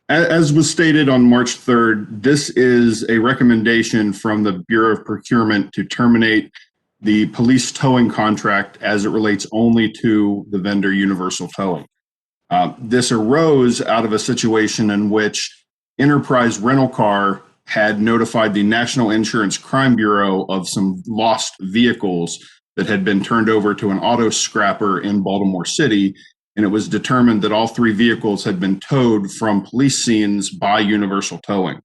As was stated on March 3rd, this is a recommendation from the Bureau of Procurement to terminate the police towing contract as it relates only to the vendor Universal Towing. This arose out of a situation in which Enterprise Rental Car had notified the National Insurance Crime Bureau of some lost vehicles that had been turned over to an auto scrapper in Baltimore City, and it was determined that all 3 vehicles had been towed from police scenes by Universal Towing.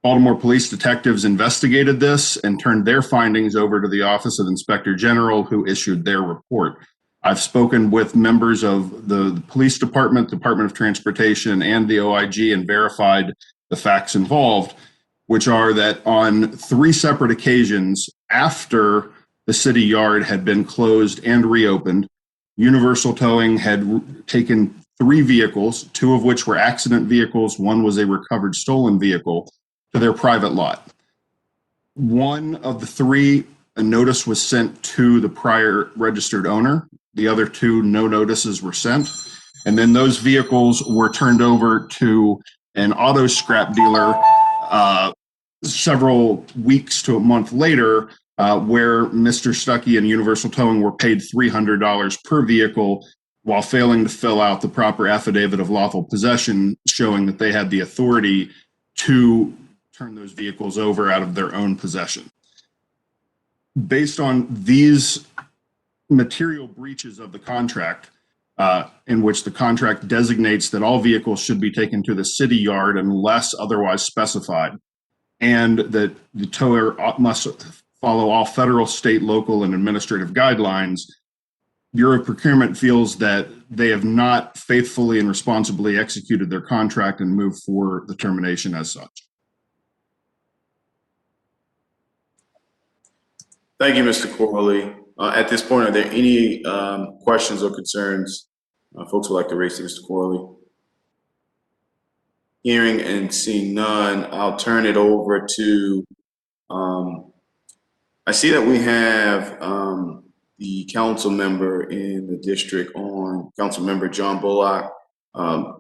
Baltimore police detectives investigated this and turned their findings over to the Office of Inspector General, who issued their report. I've spoken with members of the police department, Department of Transportation, and the OIG and verified the facts involved, which are that on 3 separate occasions after the city yard had been closed and reopened, Universal Towing had taken 3 vehicles, 2 of which were accident vehicles, 1 was a recovered stolen vehicle, to their private lot. 1 of the 3 a notice was sent to the prior registered owner. The other two, no notices were sent. And then those vehicles were turned over to an auto scrap dealer several weeks to a month later, where Mr. Stuckey and Universal Towing were paid $300 per vehicle while failing to fill out the proper affidavit of lawful possession showing that they had the authority to turn those vehicles over out of their own possession. Based on these material breaches of the contract, in which the contract designates that all vehicles should be taken to the city yard unless otherwise specified, and that the tower must follow all federal, state, local, and administrative guidelines, Bureau of Procurement feels that they have not faithfully and responsibly executed their contract and moved for the termination as such. Thank you, Mr. Corley. At this point, are there any questions or concerns folks would like to raise to Mr. Corley? Hearing and seeing none, I'll turn it over to, I see that we have the council member in the district on, Council Member John Bullock.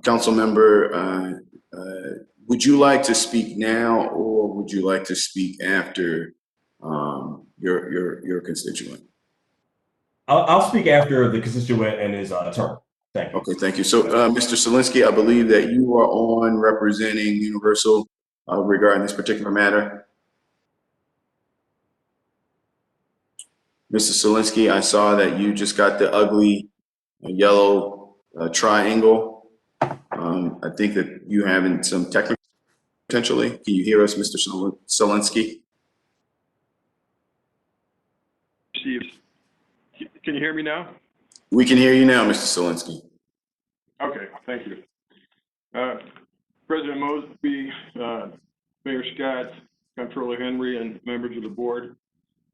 Council Member, would you like to speak now or would you like to speak after your constituent? I'll speak after the constituent and his turn. Thank you. Okay, thank you. So, Mr. Selinsky, I believe that you are on representing Universal regarding this particular matter. Mr. Selinsky, I saw that you just got the ugly yellow triangle. I think that you having some technical potentially. Can you hear us, Mr. Selinsky? Steve, can you hear me now? We can hear you now, Mr. Selinsky. Okay, thank you. President Mosby, Mayor Scott, Comptroller Henry, and members of the board.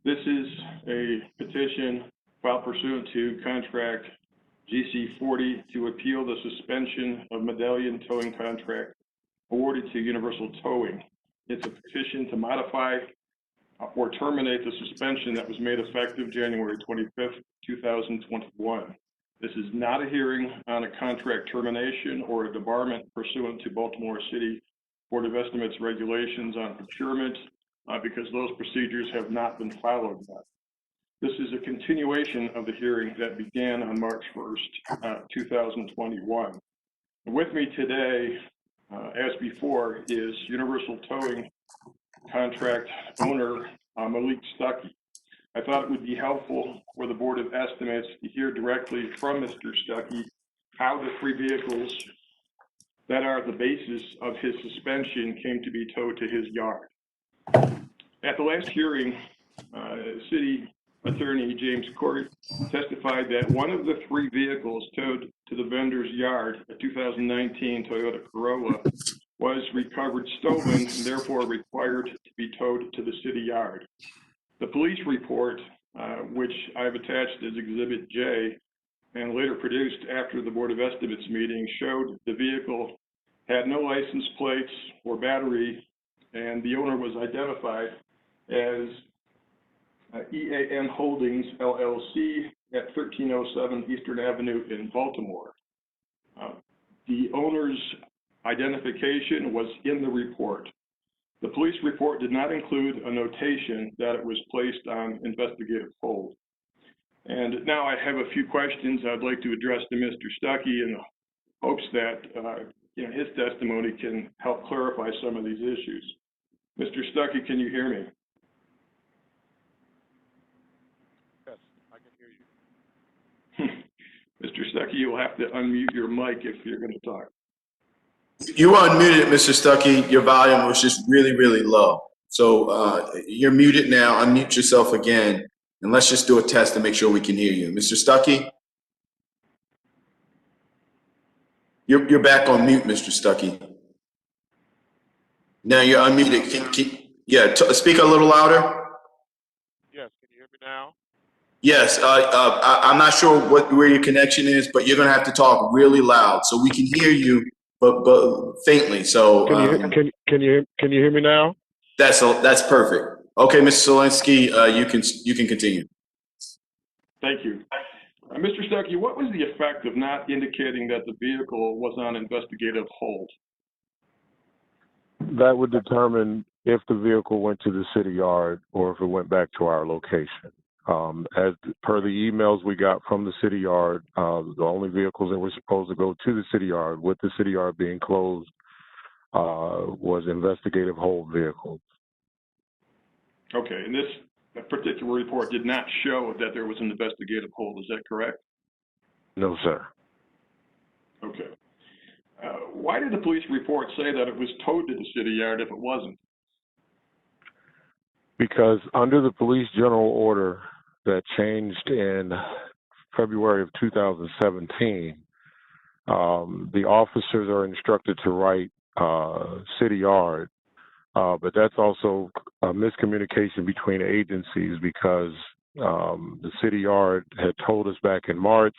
This is a petition filed pursuant to contract GC 40 to appeal the suspension of medallion towing contract awarded to Universal Towing. It's a petition to modify or terminate the suspension that was made effective January 25th, 2021. This is not a hearing on a contract termination or a debarment pursuant to Baltimore City Board of Estimates regulations on procurement because those procedures have not been followed yet. This is a continuation of the hearing that began on March 1st, 2021. With me today, as before, is Universal Towing contract owner Malik Stuckey. I thought it would be helpful for the Board of Estimates to hear directly from Mr. Stuckey how the three vehicles that are the basis of his suspension came to be towed to his yard. At the last hearing, City Attorney James Court testified that one of the three vehicles towed to the vendor's yard, a 2019 Toyota Corolla, was recovered stolen and therefore required to be towed to the city yard. The police report, which I've attached as Exhibit J and later produced after the Board of Estimates meeting, showed the vehicle had no license plates or battery, and the owner was identified as EAN Holdings, LLC at 1307 Eastern Avenue in Baltimore. The owner's identification was in the report. The police report did not include a notation that it was placed on investigative hold. And now I have a few questions I'd like to address to Mr. Stuckey in hopes that his testimony can help clarify some of these issues. Mr. Stuckey, can you hear me? Yes, I can hear you. Mr. Stuckey, you'll have to unmute your mic if you're going to talk. You unmuted, Mr. Stuckey. Your volume was just really, really low. So you're muted now. Unmute yourself again, and let's just do a test to make sure we can hear you. Mr. Stuckey? You're back on mute, Mr. Stuckey. Now you're unmuted. Speak a little louder. Yes, can you hear me now? Yes, I'm not sure where your connection is, but you're going to have to talk really loud so we can hear you, but faintly. So Can you hear me now? That's perfect. Okay, Mr. Solinsky, you can continue. Thank you. Mr. Stuckey, what was the effect of not indicating that the vehicle was on investigative hold? That would determine if the vehicle went to the city yard or if it went back to our location. As per the emails we got from the city yard, the only vehicles that were supposed to go to the city yard, with the city yard being closed, was investigative hold vehicles. Okay, and this particular report did not show that there was an investigative hold, is that correct? No, sir. Okay. Why did the police report say that it was towed to the city yard if it wasn't? Because under the police general order that changed in February of 2017, the officers are instructed to write city yard, but that's also a miscommunication between agencies because the city yard had told us back in March.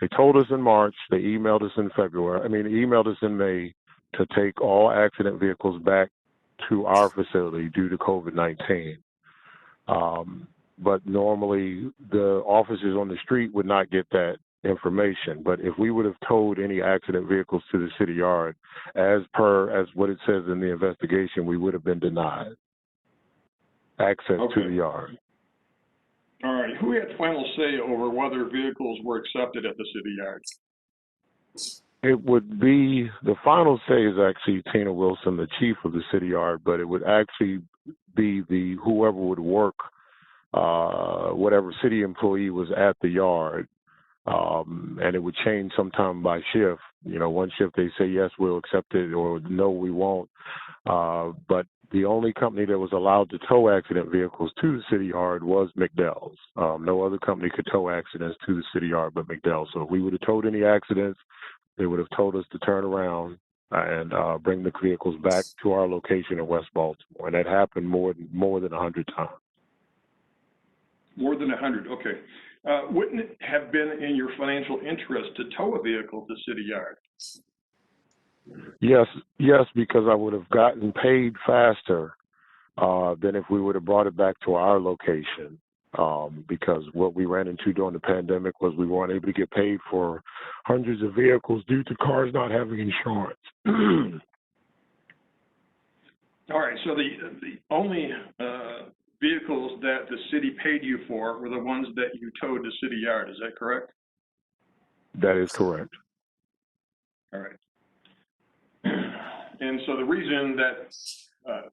They told us in March, they emailed us in emailed us in May to take all accident vehicles back to our facility due to COVID-19. But normally the officers on the street would not get that information. But if we would have towed any accident vehicles to the city yard, as what it says in the investigation, we would have been denied access to the yard. All right, who had final say over whether vehicles were accepted at the city yard? It would be, the final say is actually Tina Wilson, the chief of the city yard, but it would actually be whoever would work, whatever city employee was at the yard. And it would change sometime by shift. One shift they say, yes, we'll accept it, or no, we won't. But the only company that was allowed to tow accident vehicles to the city yard was McDell's. No other company could tow accidents to the city yard but McDell's. So if we would have towed any accidents, they would have told us to turn around and bring the vehicles back to our location in West Baltimore. And that happened more than 100 times. More than 100, okay. Wouldn't it have been in your financial interest to tow a vehicle to city yard? Yes, because I would have gotten paid faster than if we would have brought it back to our location. Because what we ran into during the pandemic was we weren't able to get paid for hundreds of vehicles due to cars not having insurance. All right, so the only vehicles that the city paid you for were the ones that you towed to city yard, is that correct? That is correct. All right. And so the reason that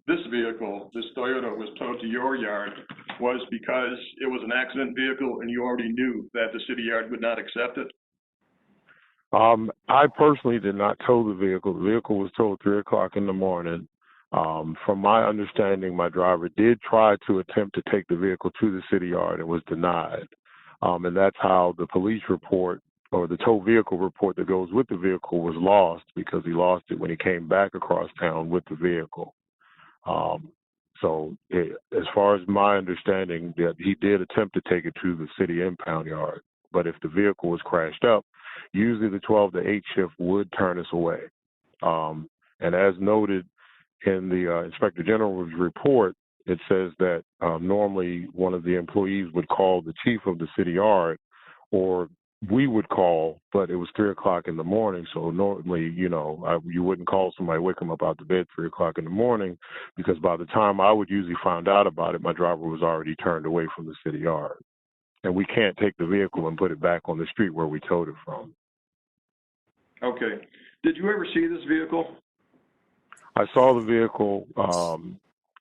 this vehicle, this Toyota, was towed to your yard was because it was an accident vehicle and you already knew that the city yard would not accept it? I personally did not tow the vehicle. The vehicle was towed 3 o'clock in the morning. From my understanding, my driver did try to attempt to take the vehicle to the city yard and was denied. And that's how the police report or the tow vehicle report that goes with the vehicle was lost, because he lost it when he came back across town with the vehicle. As far as my understanding, that he did attempt to take it to the city impound yard. But if the vehicle was crashed up, usually the 12 to 8 shift would turn us away. And as noted in the Inspector General's report, it says that normally one of the employees would call the chief of the city yard, or we would call, but it was 3 o'clock in the morning. So normally, you wouldn't call somebody, wake them up out the bed 3 o'clock in the morning, because by the time I would usually find out about it, my driver was already turned away from the city yard. And we can't take the vehicle and put it back on the street where we towed it from. Okay. Did you ever see this vehicle? I saw the vehicle.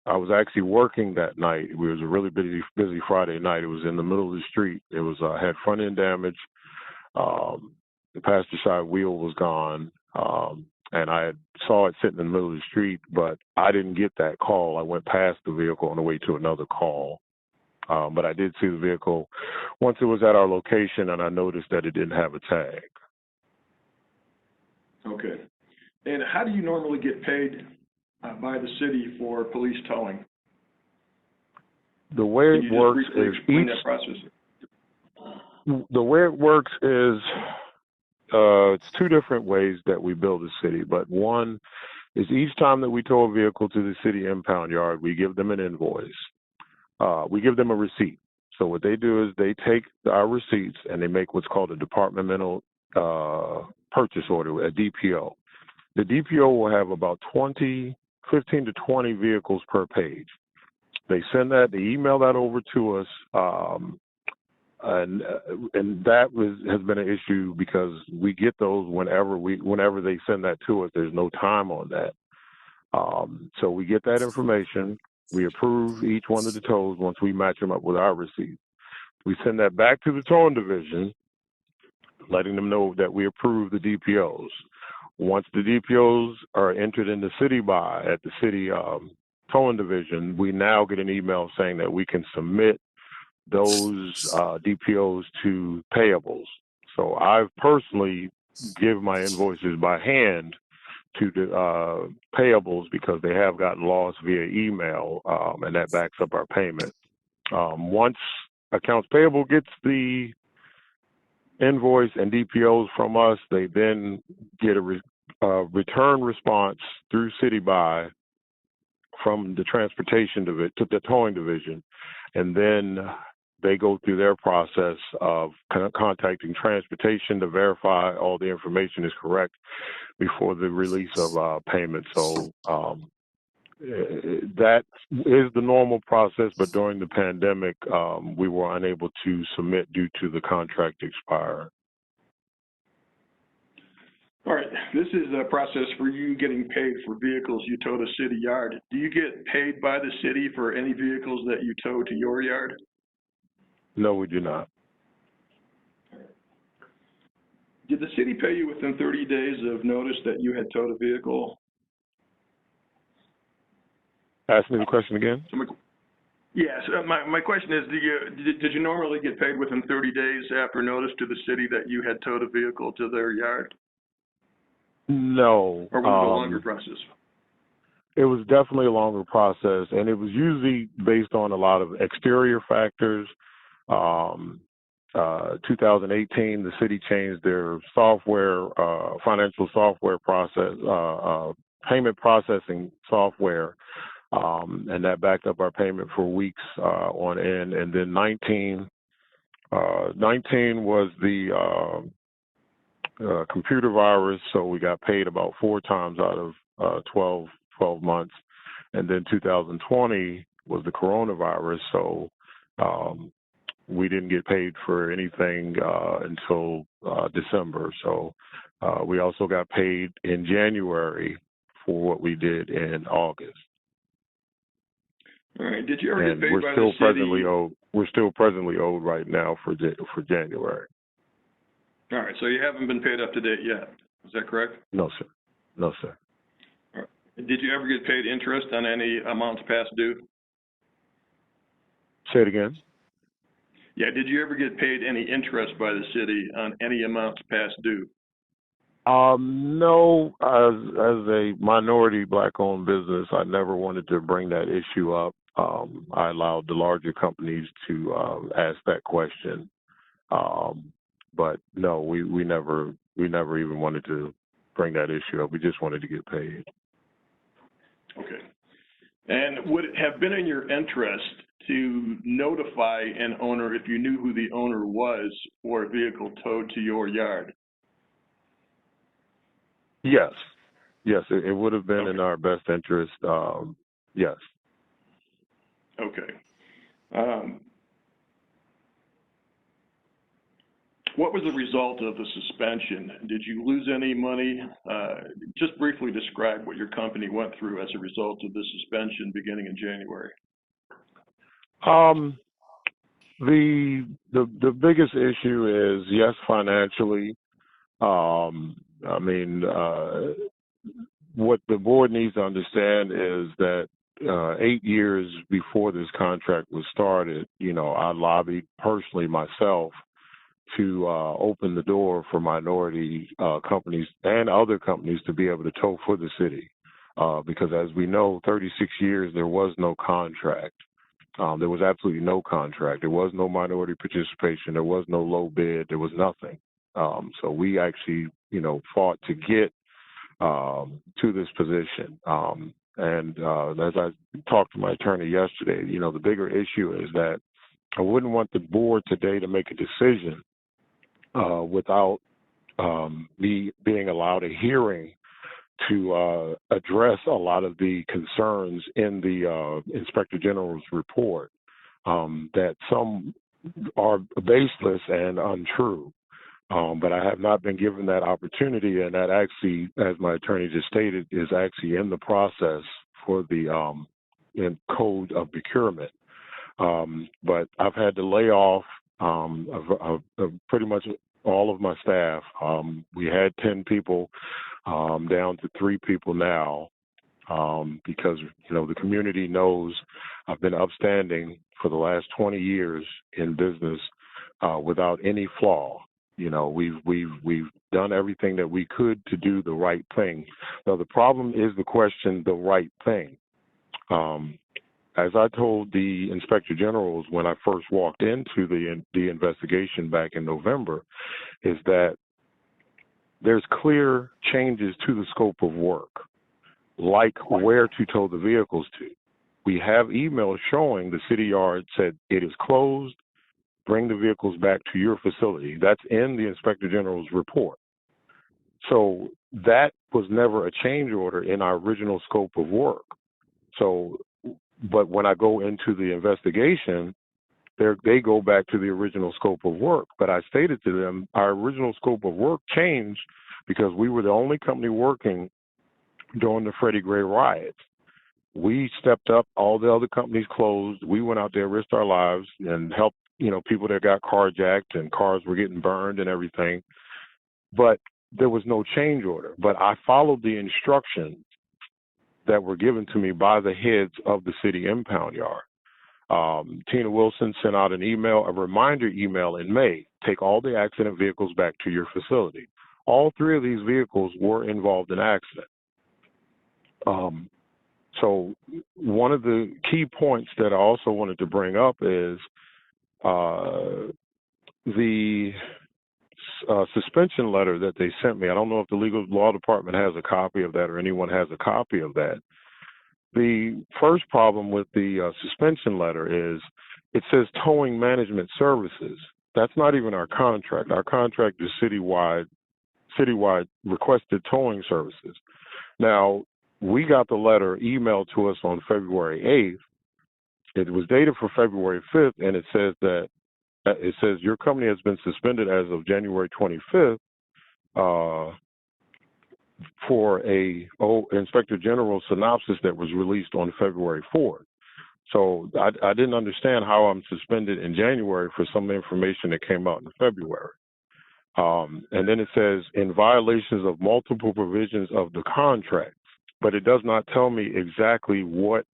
I was actually working that night. It was a really busy Friday night. It was in the middle of the street. It was had front end damage. The passenger side wheel was gone. And I saw it sitting in the middle of the street, but I didn't get that call. I went past the vehicle on the way to another call. But I did see the vehicle once it was at our location, and I noticed that it didn't have a tag. Okay. And how do you normally get paid by the city for police towing? The way it works is the way it works is it's 2 different ways that we bill the city. But one, is each time that we tow a vehicle to the city impound yard, we give them an invoice. We give them a receipt. So what they do is they take our receipts and they make what's called a departmental purchase order, a DPO. The DPO will have about 15 to 20 vehicles per page. They send that, they email that over to us, and that has been an issue because we get those whenever they send that to us. There's no time on that. So we get that information. We approve each one of the tows once we match them up with our receipt. We send that back to the towing division, letting them know that we approve the DPOs. Once the DPOs are entered in the city buy at the city towing division, we now get an email saying that we can submit those DPOs to payables. So I've personally give my invoices by hand to the payables because they have gotten lost via email, and that backs up our payment. Once accounts payable gets the invoice and DPOs from us, they then get a return response through City Buy from the transportation division to the towing division, and then they go through their process of contacting transportation to verify all the information is correct before the release of payment. So that is the normal process, but during the pandemic, we were unable to submit due to the contract expiring. All right, this is a process for you getting paid for vehicles you tow to city yard. Do you get paid by the city for any vehicles that you tow to your yard? No, we do not. Did the city pay you within 30 days of notice that you had towed a vehicle? Ask me the question again. Yes, my question is, did you normally get paid within 30 days after notice to the city that you had towed a vehicle to their yard? No. Or was it a longer process? It was definitely a longer process, and it was usually based on a lot of exterior factors. 2018, the city changed their software, financial software process, payment processing software, and that backed up our payment for weeks on end. And then 19 was the computer virus, so we got paid about 4 times out of 12 months. And then 2020 was the coronavirus, so we didn't get paid for anything until December. So we also got paid in January for what we did in August. All right. Did you ever get paid by still the city? We're still presently owed right now for January. All right. So you haven't been paid up to date yet. Is that correct? No, sir. No, sir. All right. Did you ever get paid interest on any amounts past due? Say it again. Yeah. Did you ever get paid any interest by the city on any amounts past due? No. As a minority Black-owned business, I never wanted to bring that issue up. I allowed the larger companies to ask that question. But no, we never even wanted to bring that issue up. We just wanted to get paid. Okay. And would it have been in your interest to notify an owner if you knew who the owner was for a vehicle towed to your yard? Yes. Yes, it would have been in our best interest. Yes. Okay. What was the result of the suspension? Did you lose any money? Just briefly describe what your company went through as a result of the suspension beginning in January. The biggest issue is, yes, financially. I mean, what the board needs to understand is that 8 years before this contract was started, I lobbied personally myself to open the door for minority companies and other companies to be able to tow for the city. Because as we know, 36 years, there was no contract. There was absolutely no contract. There was no minority participation. There was no low bid. There was nothing. So we actually, fought to get to this position. And as I talked to my attorney yesterday, the bigger issue is that I wouldn't want the board today to make a decision without me being allowed a hearing to address a lot of the concerns in the Inspector General's report, that some are baseless and untrue. But I have not been given that opportunity, and that actually, as my attorney just stated, is actually in the process for the in code of procurement. But I've had to lay off of pretty much all of my staff. We had 10 people, down to 3 people now, because the community knows I've been upstanding for the last 20 years in business without any flaw. We've done everything that we could to do the right thing. Now the problem is the question, the right thing. As I told the Inspector Generals when I first walked into the investigation back in November, is that there's clear changes to the scope of work, like where to tow the vehicles to. We have emails showing the city yard said it is closed, bring the vehicles back to your facility. That's in the Inspector General's report. So that was never a change order in our original scope of work. So, but when I go into the investigation, they go back to the original scope of work. But I stated to them, our original scope of work changed because we were the only company working during the Freddie Gray riots. We stepped up, all the other companies closed. We went out there, risked our lives, and helped, people that got carjacked and cars were getting burned and everything. But there was no change order. But I followed the instructions that were given to me by the heads of the city impound yard. Tina Wilson sent out an email, a reminder email in May, take all the accident vehicles back to your facility. All 3 of these vehicles were involved in accident. So one of the key points that I also wanted to bring up is the suspension letter that they sent me. I don't know if the legal law department has a copy of that or anyone has a copy of that. The first problem with the suspension letter is it says towing management services. That's not even our contract. Our contract is citywide requested towing services. Now, we got the letter emailed to us on February 8th. It was dated for February 5th, and it says your company has been suspended as of January 25th for a Inspector General synopsis that was released on February 4th. So I didn't understand how I'm suspended in January for some information that came out in February. And then it says in violations of multiple provisions of the contract, but it does not tell me exactly what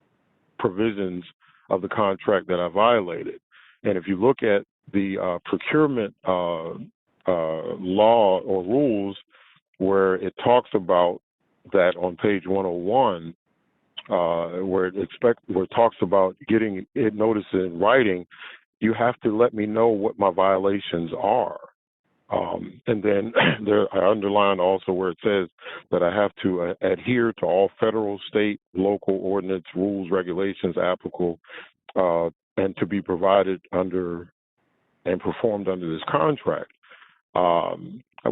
provisions of the contract that I violated. And if you look at the procurement law or rules where it talks about that on page 101, where it talks about getting it notice in writing, you have to let me know what my violations are. And then I underlined also where it says that I have to adhere to all federal, state, local ordinance, rules, regulations applicable, and to be provided under and performed under this contract.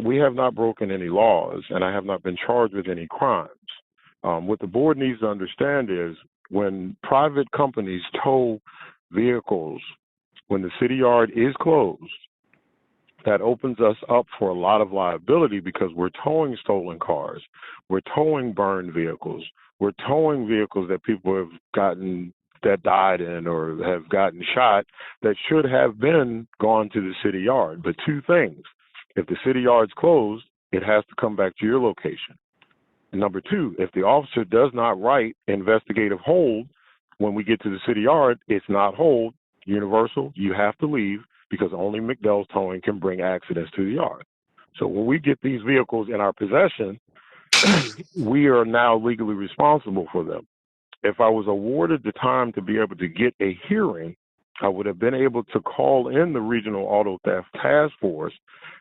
We have not broken any laws, and I have not been charged with any crimes. What the board needs to understand is when private companies tow vehicles, when the city yard is closed, that opens us up for a lot of liability because we're towing stolen cars, we're towing burned vehicles, we're towing vehicles that people have gotten, that died in or have gotten shot that should have been gone to the city yard. But 2 things, if the city yard's closed, it has to come back to your location. And number 2, if the officer does not write investigative hold when we get to the city yard, it's not hold, universal, you have to leave, because only McDell's Towing can bring accidents to the yard. So when we get these vehicles in our possession, we are now legally responsible for them. If I was awarded the time to be able to get a hearing, I would have been able to call in the Regional Auto Theft Task Force,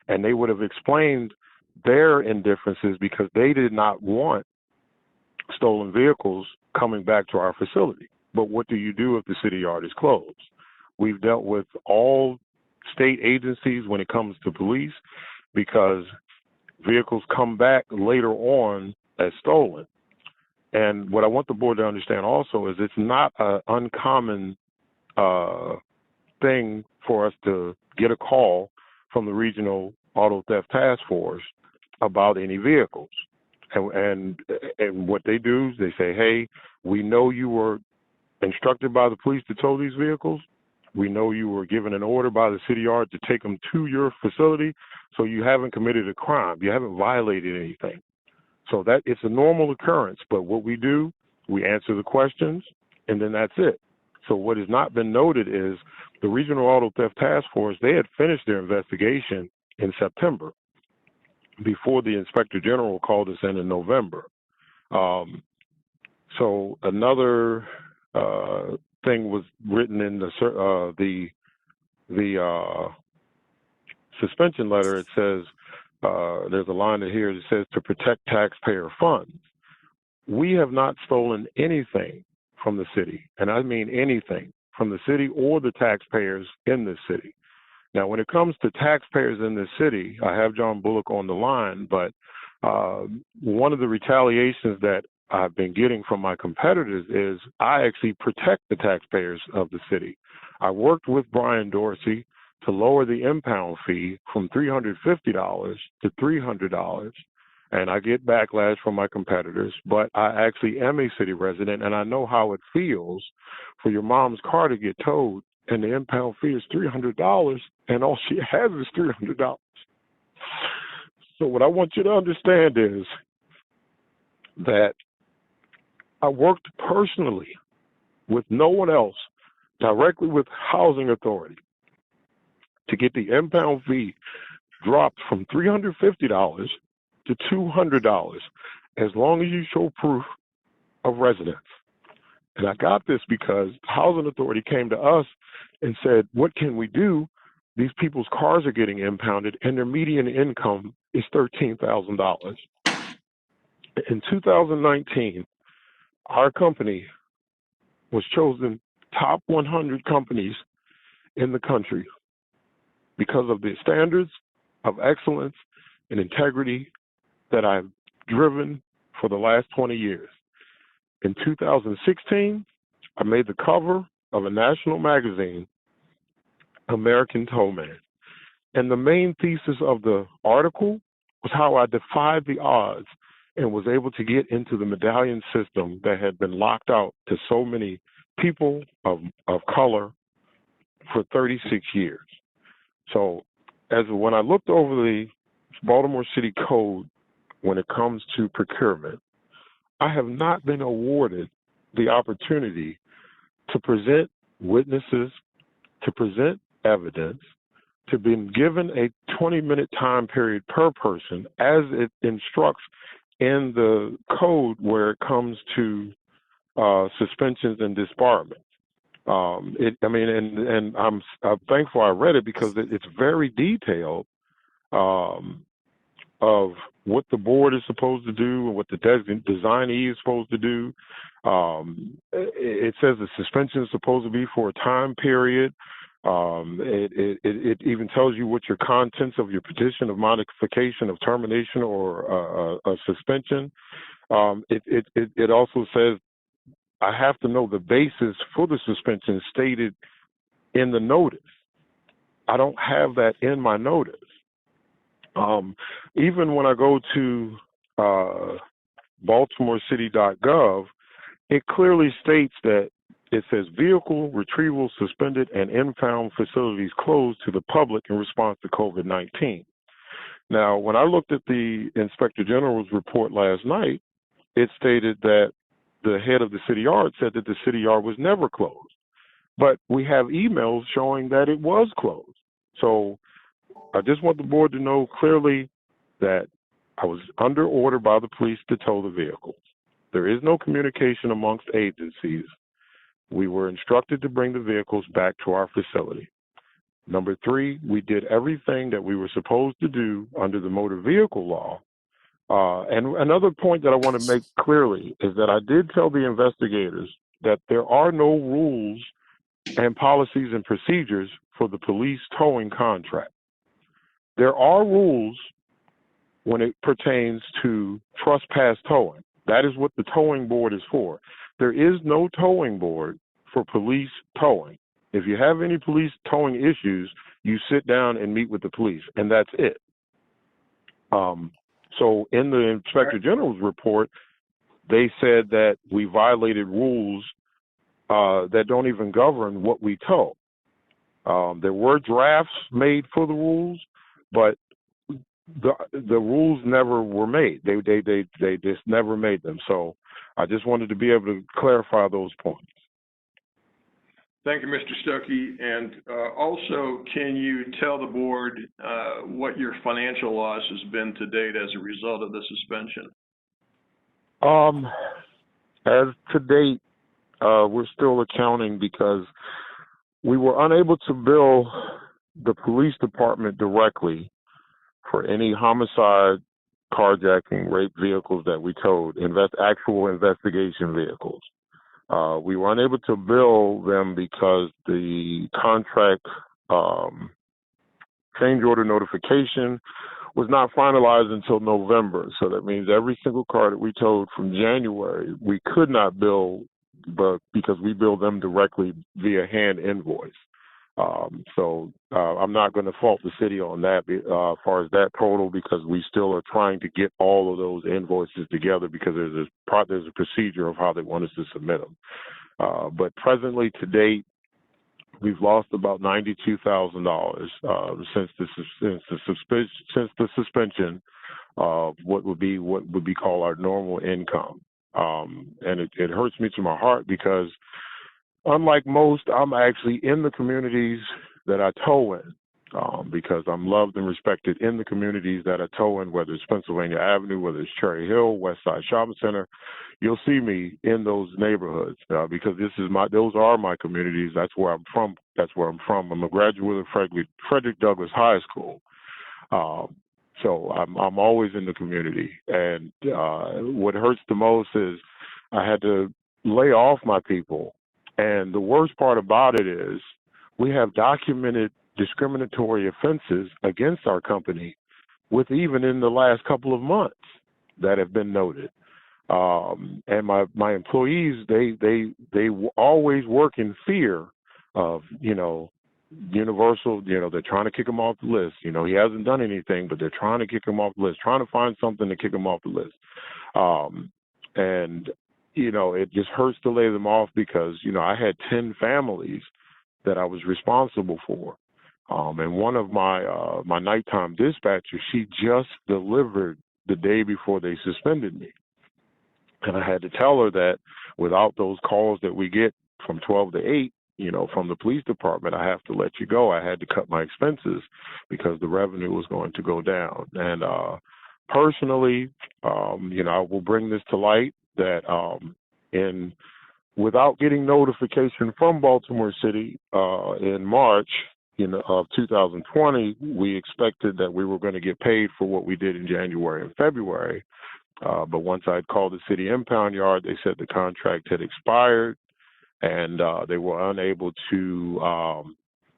and they would have explained their indifferences because they did not want stolen vehicles coming back to our facility. But what do you do if the city yard is closed? We've dealt with all state agencies when it comes to police because vehicles come back later on as stolen. And what I want the board to understand also is it's not an uncommon thing for us to get a call from the Regional Auto Theft Task Force about any vehicles. And what they do is they say, hey, we know you were instructed by the police to tow these vehicles. We know you were given an order by the city yard to take them to your facility, so you haven't committed a crime. You haven't violated anything. So that it's a normal occurrence, but what we do, we answer the questions, and then that's it. So what has not been noted is the Regional Auto Theft Task Force, they had finished their investigation in September before the Inspector General called us in November. So another thing was written in the suspension letter. It says, there's a line in here that says to protect taxpayer funds. We have not stolen anything from the city, and I mean anything from the city or the taxpayers in this city. Now, when it comes to taxpayers in this city, I have John Bullock on the line, but one of the retaliations that I've been getting from my competitors is I actually protect the taxpayers of the city. I worked with Brian Dorsey to lower the impound fee from $350 to $300, and I get backlash from my competitors, but I actually am a city resident, and I know how it feels for your mom's car to get towed, and the impound fee is $300, and all she has is $300. So what I want you to understand is that I worked personally with no one else, directly with Housing Authority, to get the impound fee dropped from $350 to $200, as long as you show proof of residence. And I got this because Housing Authority came to us and said, what can we do? These people's cars are getting impounded and their median income is $13,000. In 2019, our company was chosen top 100 companies in the country because of the standards of excellence and integrity that I've driven for the last 20 years. In 2016, I made the cover of a national magazine, American Towman. And the main thesis of the article was how I defied the odds and was able to get into the medallion system that had been locked out to so many people of color for 36 years. So when I looked over the Baltimore City Code when it comes to procurement, I have not been awarded the opportunity to present witnesses, to present evidence, to be given a 20-minute time period per person as it instructs in the code where it comes to suspensions and disbarment. I'm thankful I read it because it's very detailed of what the board is supposed to do and what the designee is supposed to do. It says the suspension is supposed to be for a time period. It even tells you what your contents of your petition of modification of termination or a suspension. It also says I have to know the basis for the suspension stated in the notice. I don't have that in my notice. Even when I go to baltimorecity.gov, it clearly states that it says vehicle retrieval suspended and impound facilities closed to the public in response to COVID-19. Now, when I looked at the Inspector General's report last night, it stated that the head of the city yard said that the city yard was never closed. But we have emails showing that it was closed. So I just want the board to know clearly that I was under order by the police to tow the vehicles. There is no communication amongst agencies. We were instructed to bring the vehicles back to our facility. Number 3, we did everything that we were supposed to do under the motor vehicle law. And another point that I want to make clearly is that I did tell the investigators that there are no rules and policies and procedures for the police towing contract. There are rules when it pertains to trespass towing. That is what the towing board is for. There is no towing board for police towing. If you have any police towing issues, you sit down and meet with the police, and that's it. So in the Inspector General's report, they said that we violated rules that don't even govern what we tow. There were drafts made for the rules, but the rules never were made. They just never made them. So I just wanted to be able to clarify those points. Thank you, Mr. Stuckey. And also, can you tell the board what your financial loss has been to date as a result of the suspension? As to date, we're still accounting because we were unable to bill the police department directly for any homicide, carjacking, rape vehicles that we towed, actual investigation vehicles. We were unable to bill them because the contract change order notification was not finalized until November. So that means every single car that we towed from January, we could not bill, but because we billed them directly via hand invoice. So I'm not going to fault the city on that as far as that total, because we still are trying to get all of those invoices together because there's a procedure of how they want us to submit them. But presently to date, we've lost about $92,000 since the suspension of what would be called our normal income. And it hurts me to my heart because unlike most, I'm actually in the communities that I tow in because I'm loved and respected in the communities that I tow in, whether it's Pennsylvania Avenue, whether it's Cherry Hill, West Side Shopping Center. You'll see me in those neighborhoods because those are my communities. That's where I'm from. I'm a graduate of Frederick Douglass High School. So I'm always in the community. And what hurts the most is I had to lay off my people. And the worst part about it is we have documented discriminatory offenses against our company with even in the last couple of months that have been noted. And my employees, they always work in fear of, Universal, they're trying to kick him off the list. He hasn't done anything, but they're trying to kick him off the list, trying to find something to kick him off the list. And it just hurts to lay them off because, I had 10 families that I was responsible for. And one of my nighttime dispatchers, she just delivered the day before they suspended me. And I had to tell her that without those calls that we get from 12 to 8, from the police department, I have to let you go. I had to cut my expenses because the revenue was going to go down. And personally, I will bring this to light that without getting notification from Baltimore City in March of 2020, we expected that we were going to get paid for what we did in January and February. But once I'd called the city impound yard, they said the contract had expired and they were unable to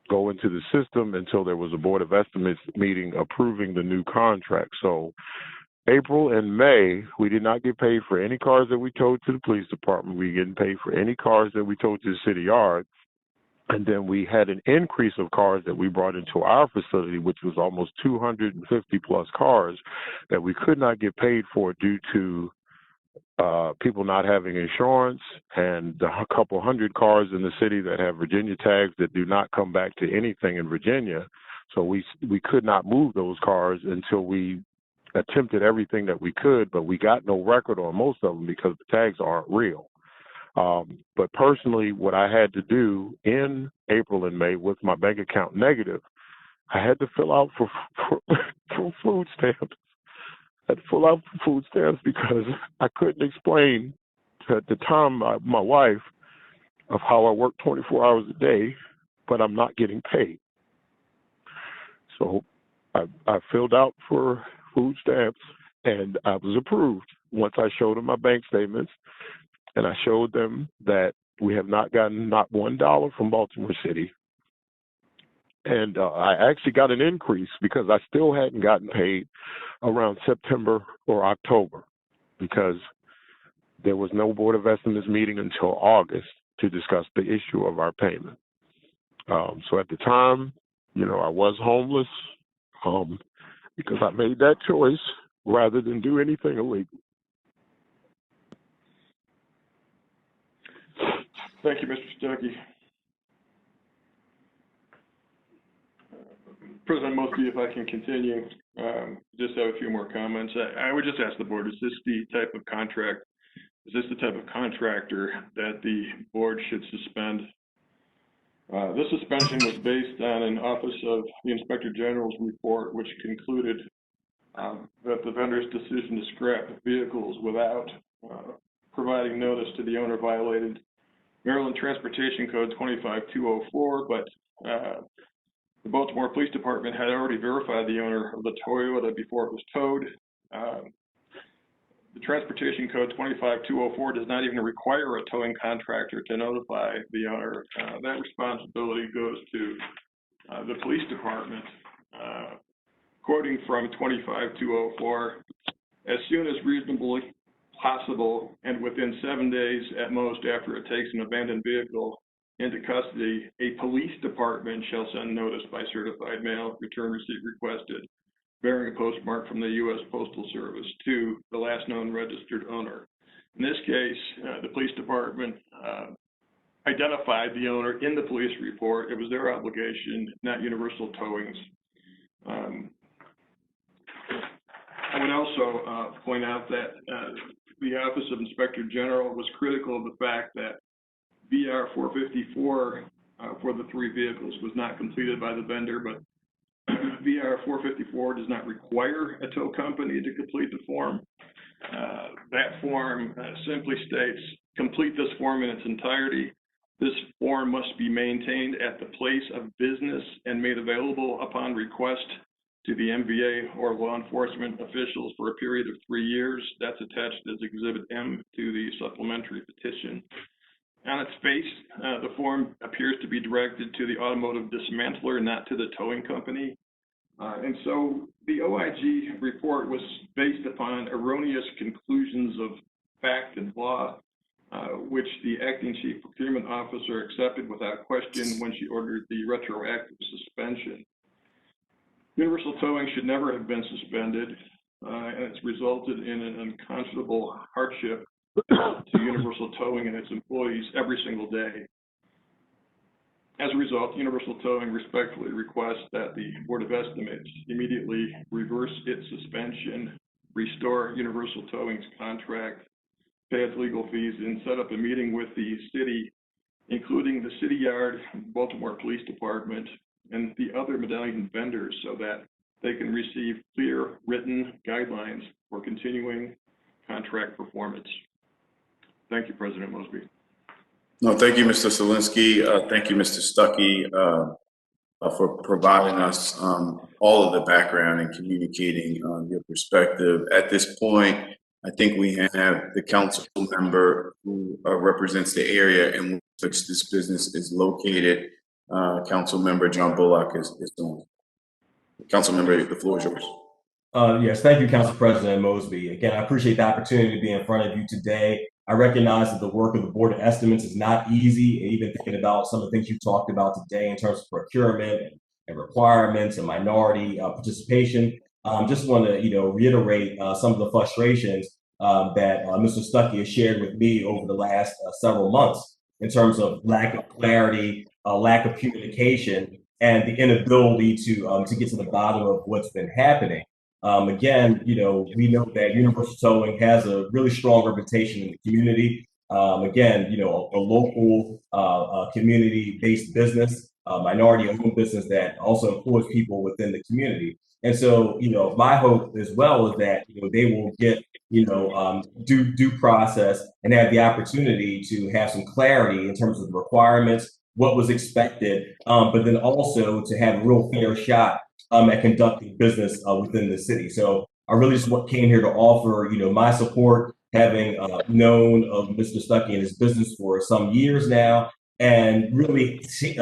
go into the system until there was a Board of Estimates meeting approving the new contract. So April and May, we did not get paid for any cars that we towed to the police department. We didn't pay for any cars that we towed to the city yard. And then we had an increase of cars that we brought into our facility, which was almost 250 plus cars that we could not get paid for due to people not having insurance and a couple hundred cars in the city that have Virginia tags that do not come back to anything in Virginia. So we could not move those cars until we attempted everything that we could, but we got no record on most of them because the tags aren't real. But personally, what I had to do in April and May with my bank account negative, I had to fill out for food stamps. I had to fill out for food stamps because I couldn't explain at the time my wife of how I work 24 hours a day, but I'm not getting paid. So I filled out for food stamps and I was approved once I showed them my bank statements and I showed them that we have not gotten not $1 from Baltimore City. And I actually got an increase because I still hadn't gotten paid around September or October because there was no Board of Estimates meeting until August to discuss the issue of our payment. So at the time, you know, I was homeless because I made that choice rather than do anything illegal. Thank you, Mr. Stuckey. President Mosby, if I can continue, just have a few more comments. I would just ask the board, is this the type of contract, is this the type of contractor that the board should suspend? This suspension was based on an Office of the Inspector General's report, which concluded that the vendor's decision to scrap vehicles without providing notice to the owner violated Maryland Transportation Code 25204, but the Baltimore Police Department had already verified the owner of the Toyota before it was towed. The Transportation Code 25204 does not even require a towing contractor to notify the owner. That responsibility goes to the police department. Quoting from 25204, as soon as reasonably possible and within 7 days at most after it takes an abandoned vehicle into custody, a police department shall send notice by certified mail, return receipt requested, bearing a postmark from the U.S. Postal Service to the last known registered owner. In this case, the police department identified the owner in the police report. It was their obligation, not Universal Towing's. I would also point out that the Office of Inspector General was critical of the fact that VR 454 for the 3 vehicles was not completed by the vendor, but VR 454 does not require a tow company to complete the form. That form simply states, complete this form in its entirety. This form must be maintained at the place of business and made available upon request to the MVA or law enforcement officials for a period of 3 years. That's attached as Exhibit M to the supplementary petition. On its face, the form appears to be directed to the automotive dismantler, not to the towing company. And so the OIG report was based upon erroneous conclusions of fact and law, which the acting chief procurement officer accepted without question when she ordered the retroactive suspension. Universal Towing should never have been suspended, and it's resulted in an unconscionable hardship to Universal Towing and its employees every single day. As a result, Universal Towing respectfully requests that the Board of Estimates immediately reverse its suspension, restore Universal Towing's contract, pay its legal fees, and set up a meeting with the city, including the City Yard, Baltimore Police Department, and the other medallion vendors so that they can receive clear written guidelines for continuing contract performance. Thank you, President Mosby. No, thank you, Mr. Selinsky. Thank you, Mr. Stuckey, for providing us all of the background and communicating your perspective. At this point, I think we have the council member who represents the area in which this business is located. Council member John Bullock is on. Council member, the floor is yours. Yes, thank you, Council President Mosby. Again, I appreciate the opportunity to be in front of you today. I recognize that the work of the Board of Estimates is not easy, and even thinking about some of the things you talked about today in terms of procurement and requirements and minority participation. Just want to, reiterate some of the frustrations that Mr. Stuckey has shared with me over the last several months in terms of lack of clarity, lack of communication, and the inability to get to the bottom of what's been happening. Again, we know that Universal Towing has a really strong reputation in the community. Again, a local community-based business, minority-owned business that also employs people within the community. And so, my hope as well is that they will get due process and have the opportunity to have some clarity in terms of the requirements, what was expected, but then also to have a real fair shot at conducting business within the city. So I really just came here to offer, my support, having known of Mr. Stuckey and his business for some years now, and really seeing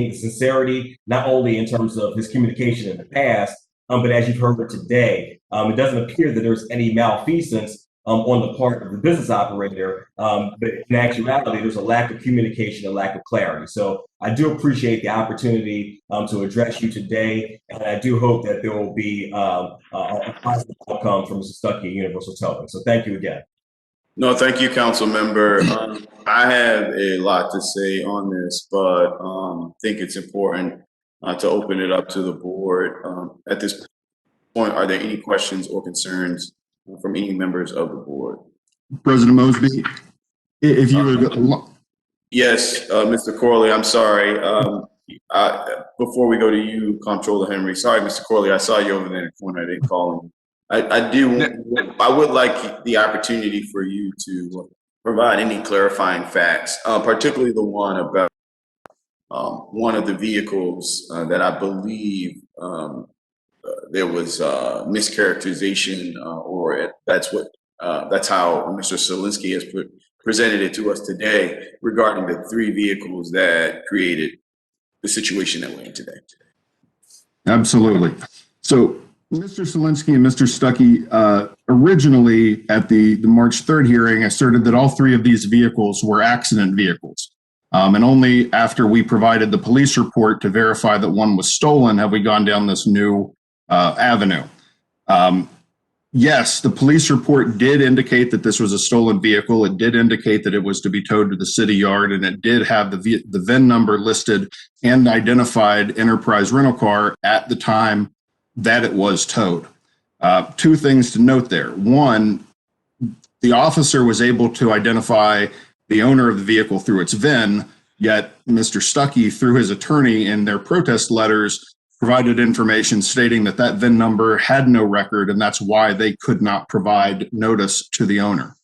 the sincerity, not only in terms of his communication in the past, but as you've heard today, it doesn't appear that there's any malfeasance on the part of the business operator, but in actuality, there's a lack of communication, a lack of clarity. So I do appreciate the opportunity to address you today, and I do hope that there will be a positive outcome from Mr. Stuckey and Universal Towing. So thank you again. No, thank you, council member. I have a lot to say on this, but think it's important to open it up to the board. At this point, are there any questions or concerns from any members of the board? President Mosby, if you would. Yes, Mr. Corley, I'm sorry. Before we go to you, Comptroller Henry, sorry, Mr. Corley, I saw you over there in the corner. I didn't call him. I would like the opportunity for you to provide any clarifying facts, particularly the one about one of the vehicles that I believe there was mischaracterization, or that's how Mr. Selinsky has presented it to us today regarding the 3 vehicles that created the situation that we're in today. Absolutely. So Mr. Selinsky and Mr. Stuckey originally at the March 3rd hearing asserted that all 3 of these vehicles were accident vehicles. And only after we provided the police report to verify that one was stolen have we gone down this new avenue. Yes, the police report did indicate that this was a stolen vehicle. It did indicate that it was to be towed to the city yard, and it did have the VIN number listed and identified Enterprise Rental Car at the time that it was towed. 2 things to note there. One, the officer was able to identify the owner of the vehicle through its VIN, yet Mr. Stuckey, through his attorney in their protest letters, provided information stating that that VIN number had no record, and that's why they could not provide notice to the owner.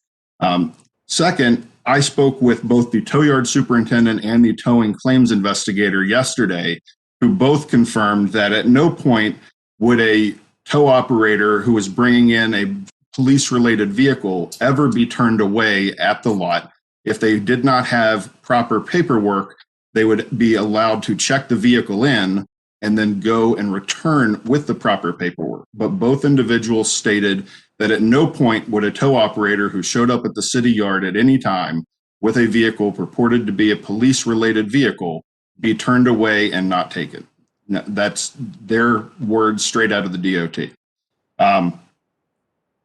Second, I spoke with both the tow yard superintendent and the towing claims investigator yesterday, who both confirmed that at no point would a tow operator who was bringing in a police-related vehicle ever be turned away at the lot. If they did not have proper paperwork, they would be allowed to check the vehicle in and then go and return with the proper paperwork. But both individuals stated that at no point would a tow operator who showed up at the city yard at any time with a vehicle purported to be a police-related vehicle be turned away and not taken. Now, that's their words straight out of the DOT.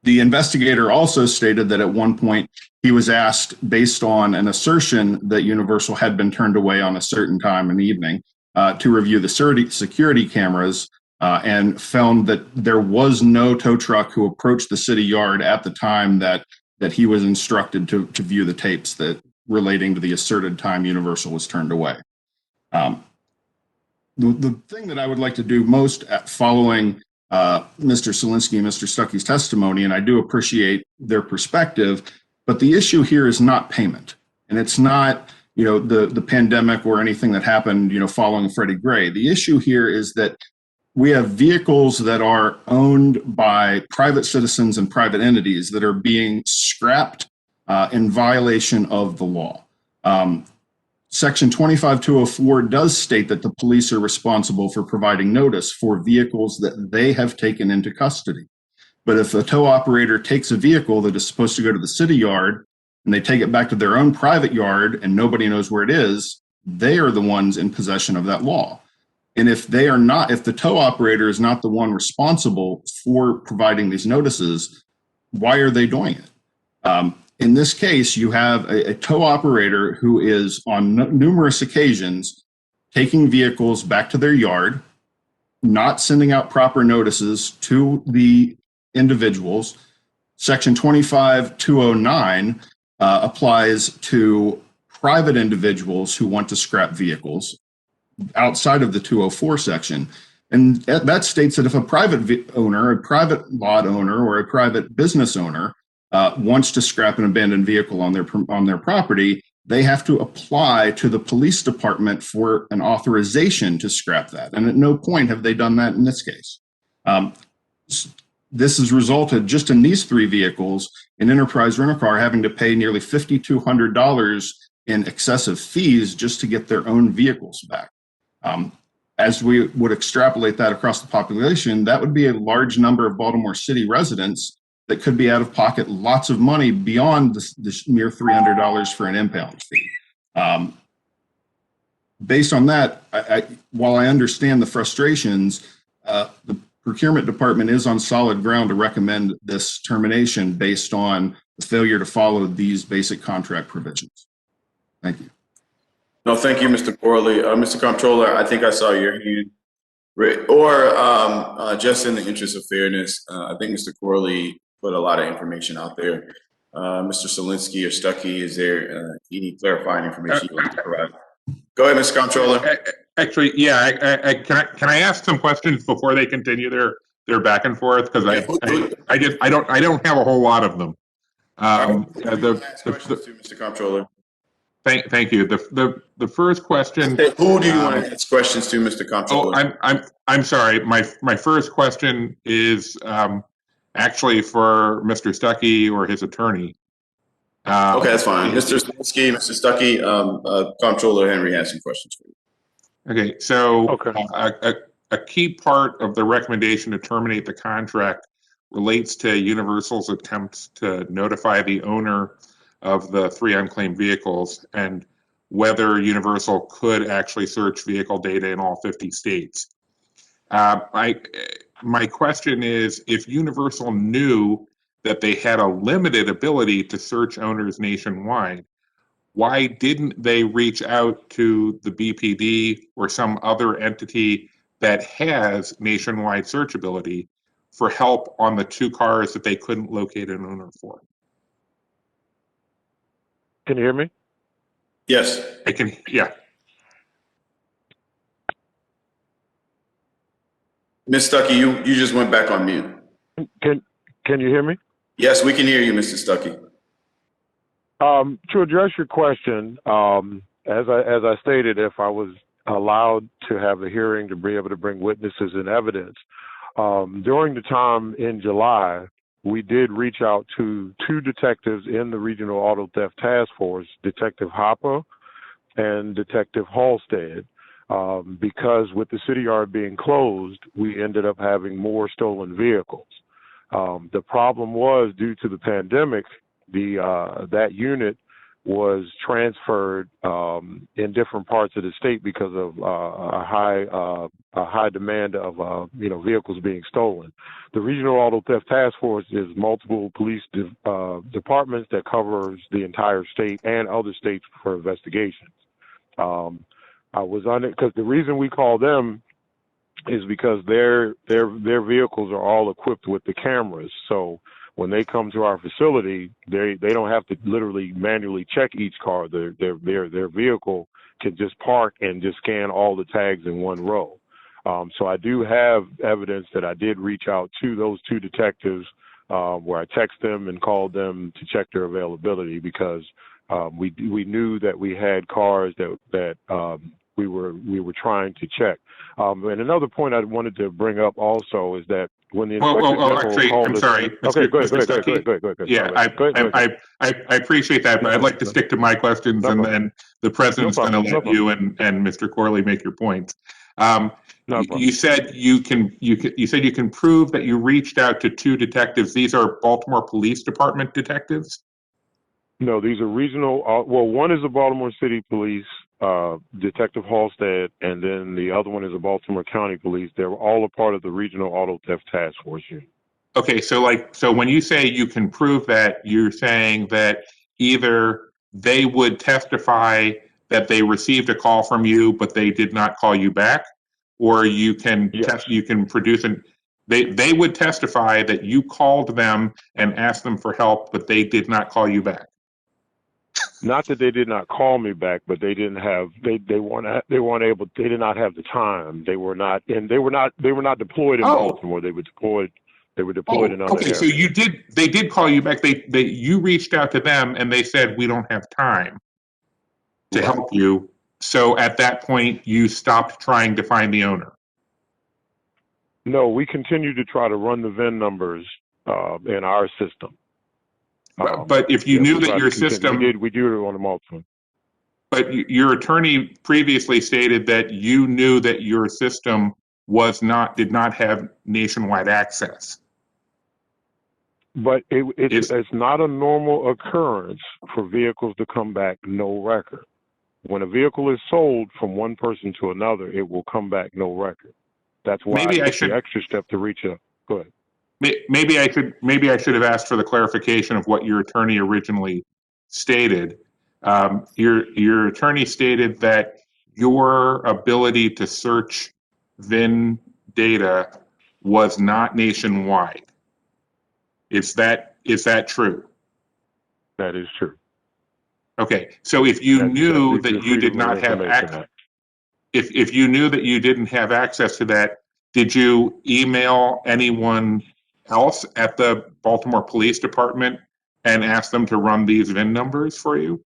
The investigator also stated that at one point he was asked, based on an assertion that Universal had been turned away on a certain time in the evening, to review the security cameras and found that there was no tow truck who approached the city yard at the time that he was instructed to view the tapes that relating to the asserted time Universal was turned away. The thing that I would like to do most at following Mr. Selinsky and Mr. Stuckey's testimony, and I do appreciate their perspective, but the issue here is not payment, and it's not the pandemic or anything that happened following Freddie Gray. The issue here is that we have vehicles that are owned by private citizens and private entities that are being scrapped in violation of the law. Section 25204 does state that the police are responsible for providing notice for vehicles that they have taken into custody. But if a tow operator takes a vehicle that is supposed to go to the city yard and they take it back to their own private yard and nobody knows where it is, they are the ones in possession of that law. And if the tow operator is not the one responsible for providing these notices, why are they doing it? In this case, you have a tow operator who is on numerous occasions taking vehicles back to their yard, not sending out proper notices to the individuals. Section 25209 applies to private individuals who want to scrap vehicles outside of the 204 section. And that states that if a private owner, a private lot owner, or a private business owner wants to scrap an abandoned vehicle on their property, they have to apply to the police department for an authorization to scrap that. And at no point have they done that in this case. This has resulted, just in these 3 vehicles, in Enterprise Rent-A-Car having to pay nearly $5,200 in excessive fees just to get their own vehicles back. As we would extrapolate that across the population, that would be a large number of Baltimore City residents that could be out of pocket lots of money beyond the mere $300 for an impound fee. Based on that, while I understand the frustrations, the procurement department is on solid ground to recommend this termination based on the failure to follow these basic contract provisions. Thank you. No, thank you, Mr. Corley. Mr. Comptroller, I think I saw your hand. Or just in the interest of fairness, I think Mr. Corley put a lot of information out there. Mr. Solinsky or Stuckey, is there any clarifying information you'd like to provide? Go ahead, Mr. Comptroller. Actually, yeah, can I ask some questions before they continue their back and forth? Because I don't have a whole lot of them. Mr. Comptroller. Thank you. The first question. Who do you want to ask questions to, Mr. Comptroller? I'm sorry. My first question is actually for Mr. Stuckey or his attorney. Okay, that's fine. Mr. Solinsky, Mr. Stuckey, Comptroller Henry has some questions for you. Okay, so a key part of the recommendation to terminate the contract relates to Universal's attempts to notify the owner of the 3 unclaimed vehicles and whether Universal could actually search vehicle data in all 50 states. My question is, if Universal knew that they had a limited ability to search owners nationwide, why didn't they reach out to the BPD or some other entity that has nationwide searchability for help on the 2 cars that they couldn't locate an owner for? Can you hear me? Yes. I can, yeah. Ms. Stuckey, you just went back on mute. Can you hear me? Yes, we can hear you, Mr. Stuckey. To address your question, as I stated, if I was allowed to have a hearing to be able to bring witnesses and evidence, during the time in July, we did reach out to 2 detectives in the Regional Auto Theft Task Force, Detective Hopper and Detective Halstead, because with the city yard being closed, we ended up having more stolen vehicles. The problem was, due to the pandemic, that unit was transferred in different parts of the state because of a high demand of vehicles being stolen. The Regional Auto Theft Task Force is multiple police departments that covers the entire state and other states for investigations. I was on it because the reason we call them is because their vehicles are all equipped with the cameras. So when they come to our facility, they don't have to literally manually check each car. Their vehicle can just park and just scan all the tags in one row. So I do have evidence that I did reach out to those 2 detectives where I texted them and called them to check their availability because we knew that we had cars that we were trying to check. And another point I wanted to bring up also is that when the inspector general actually, called I'm us, sorry. Okay, go ahead. Yeah, I appreciate that, but I'd like to stick to my questions, and then the president's going to let you and Mr. Corley make your points. You said you can prove that you reached out to 2 detectives. These are Baltimore Police Department detectives? No, these are regional. One is the Baltimore City Police, Detective Halstead, and then the other one is the Baltimore County Police. They're all a part of the Regional Auto Theft Task Force unit. Okay, so when you say you can prove that, you're saying that either they would testify that they received a call from you, but they did not call you back, or you can produce they would testify that you called them and asked them for help, but they did not call you back. Not that they did not call me back, but they didn't have they did not have the time. They were not deployed in Baltimore. They were deployed in other areas. So they did call you back. You reached out to them and they said, we don't have time. to help you. So at that point, you stopped trying to find the owner. No, we continue to try to run the VIN numbers in our system. But if you knew that your system, we do it on the multiple. but your attorney previously stated that you knew that your system did not have nationwide access. But it's not a normal occurrence for vehicles to come back no record. When a vehicle is sold from one person to another, it will come back no record. That's why Maybe I it's should the extra step to reach out. Go ahead. Maybe I should have asked for the clarification of what your attorney originally stated. Your attorney stated that your ability to search VIN data was not nationwide. Is that true? That is true. Okay, so if you knew that you did not have access, if you knew that you didn't have access to that, did you email anyone else at the Baltimore Police Department and ask them to run these VIN numbers for you?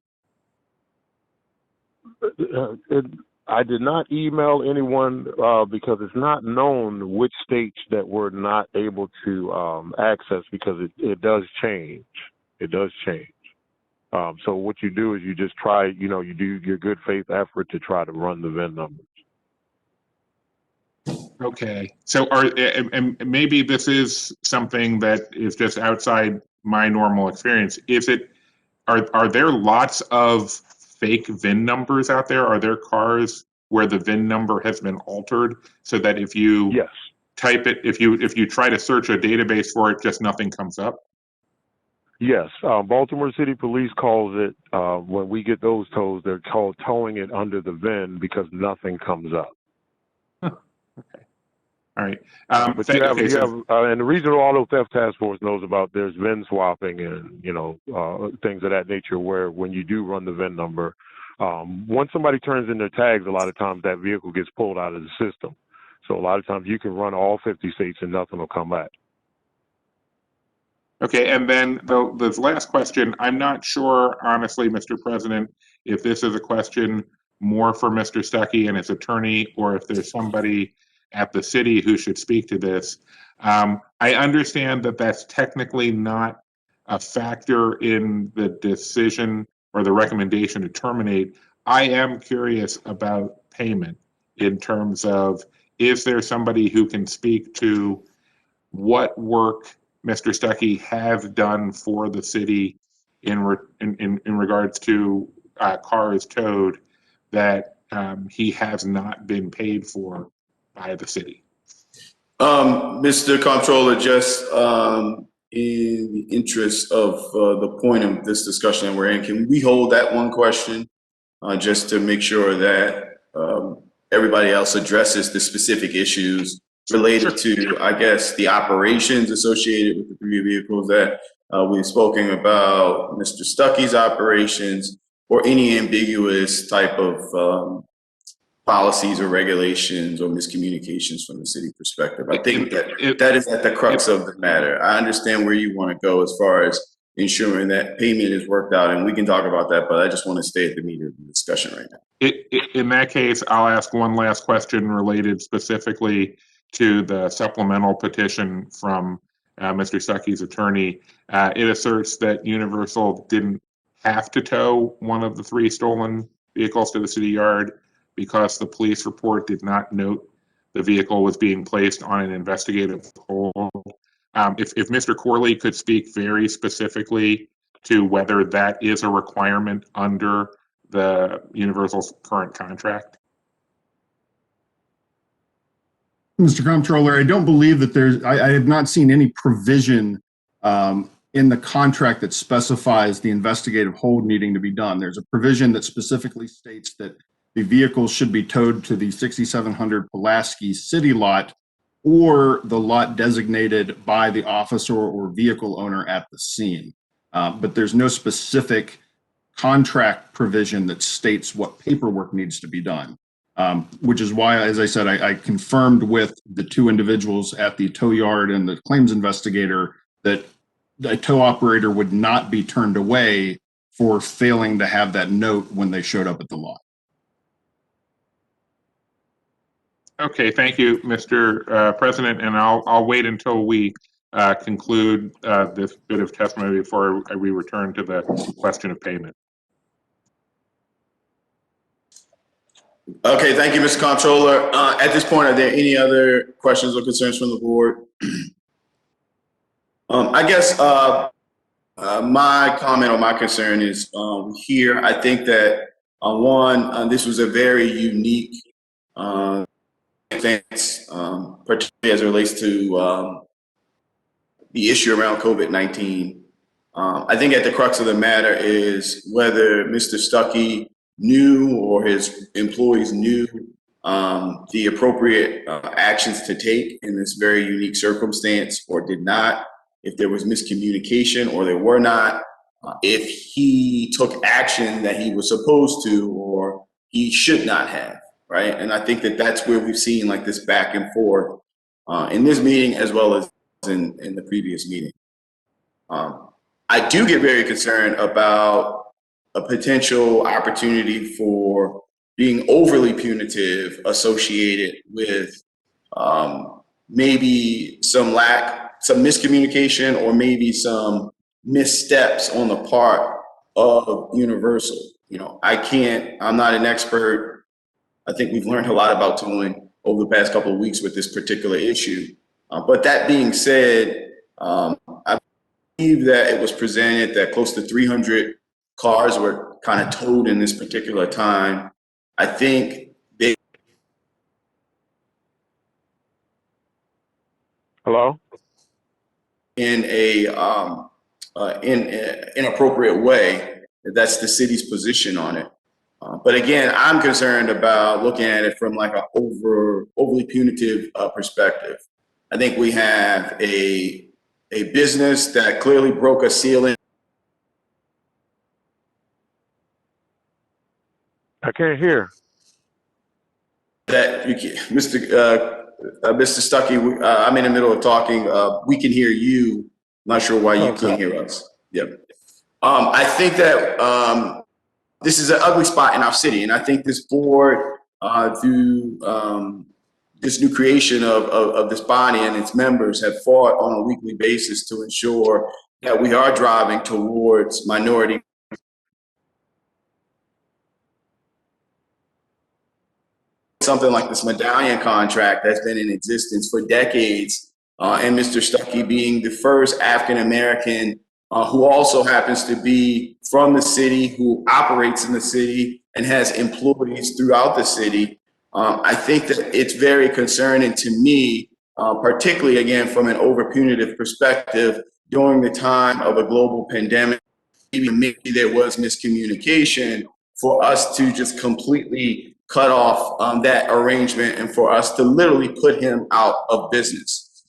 I did not email anyone because it's not known which states that we're not able to access, because it does change. It does change. So what you do is you just try, you do your good faith effort to try to run the VIN numbers. Okay, so and maybe this is something that is just outside my normal experience. Are there lots of fake VIN numbers out there? Are there cars where the VIN number has been altered so that if you type it, if you try to search a database for it, just nothing comes up? Yes, Baltimore City Police calls it, when we get those tows, they're called towing it under the VIN because nothing comes up. Okay. All right. But you have, and the Regional Auto Theft Task Force knows about, there's VIN swapping and, things of that nature, where when you do run the VIN number, once somebody turns in their tags, a lot of times that vehicle gets pulled out of the system. So a lot of times you can run all 50 states and nothing will come back. Okay, and then the last question, I'm not sure, honestly, Mr. President, if this is a question more for Mr. Stuckey and his attorney, or if there's somebody at the city who should speak to this. I understand that that's technically not a factor in the decision or the recommendation to terminate. I am curious about payment in terms of, is there somebody who can speak to what work Mr. Stuckey has done for the city in regards to cars towed that he has not been paid for by the city? Mr. Comptroller, just in the interest of the point of this discussion that we're in, can we hold that one question just to make sure that everybody else addresses the specific issues related to, I guess, the operations associated with the three vehicles that we've spoken about, Mr. Stuckey's operations, or any ambiguous type of policies or regulations or miscommunications from the city perspective. I think that is at the crux of the matter. I understand where you want to go as far as ensuring that payment is worked out, and we can talk about that, but I just want to stay at the meat of the discussion right now. In that case, I'll ask one last question related specifically to the supplemental petition from Mr. Stuckey's attorney. It asserts that Universal didn't have to tow one of the three stolen vehicles to the city yard because the police report did not note the vehicle was being placed on an investigative hold. If Mr. Corley could speak very specifically to whether that is a requirement under the Universal's current contract. Mr. Comptroller, I don't believe that I have not seen any provision in the contract that specifies the investigative hold needing to be done. There's a provision that specifically states that the vehicle should be towed to the 6700 Pulaski city lot or the lot designated by the officer or vehicle owner at the scene. But there's no specific contract provision that states what paperwork needs to be done, which is why, as I said, I confirmed with the two individuals at the tow yard and the claims investigator that a tow operator would not be turned away for failing to have that note when they showed up at the lot. Okay, thank you, Mr. President, and I'll wait until we conclude this bit of testimony before we return to the question of payment. Okay, thank you, Mr. Comptroller. At this point, are there any other questions or concerns from the board? I guess my comment or my concern is here. I think that this was a very unique event, particularly as it relates to the issue around COVID-19. I think at the crux of the matter is whether Mr. Stuckey knew or his employees knew the appropriate actions to take in this very unique circumstance or did not, if there was miscommunication or there were not, if he took action that he was supposed to or he should not have, right? And I think that that's where we've seen like this back and forth in this meeting as well as in the previous meeting. I do get very concerned about a potential opportunity for being overly punitive associated with maybe some miscommunication or maybe some missteps on the part of Universal. You know, I'm not an expert. I think we've learned a lot about towing over the past couple of weeks with this particular issue. But that being said, I believe that it was presented that close to 300 cars were kind of towed in this particular time. I think they. Hello? In inappropriate way. That's the city's position on it. But again, I'm concerned about looking at it from like an overly punitive perspective. I think we have a business that clearly broke a ceiling. I can't hear. That Mr. Stuckey, I'm in the middle of talking. We can hear you. I'm not sure why you can't hear us. Yep. I think that this is an ugly spot in our city, and I think this board, through this new creation of this body and its members, have fought on a weekly basis to ensure that we are driving towards minority. Something like this medallion contract that's been in existence for decades, and Mr. Stuckey being the first African American who also happens to be from the city, who operates in the city and has employees throughout the city. I think that it's very concerning to me, particularly again from an over-punitive perspective during the time of a global pandemic. Even maybe there was miscommunication for us to just completely cut off that arrangement and for us to literally put him out of business.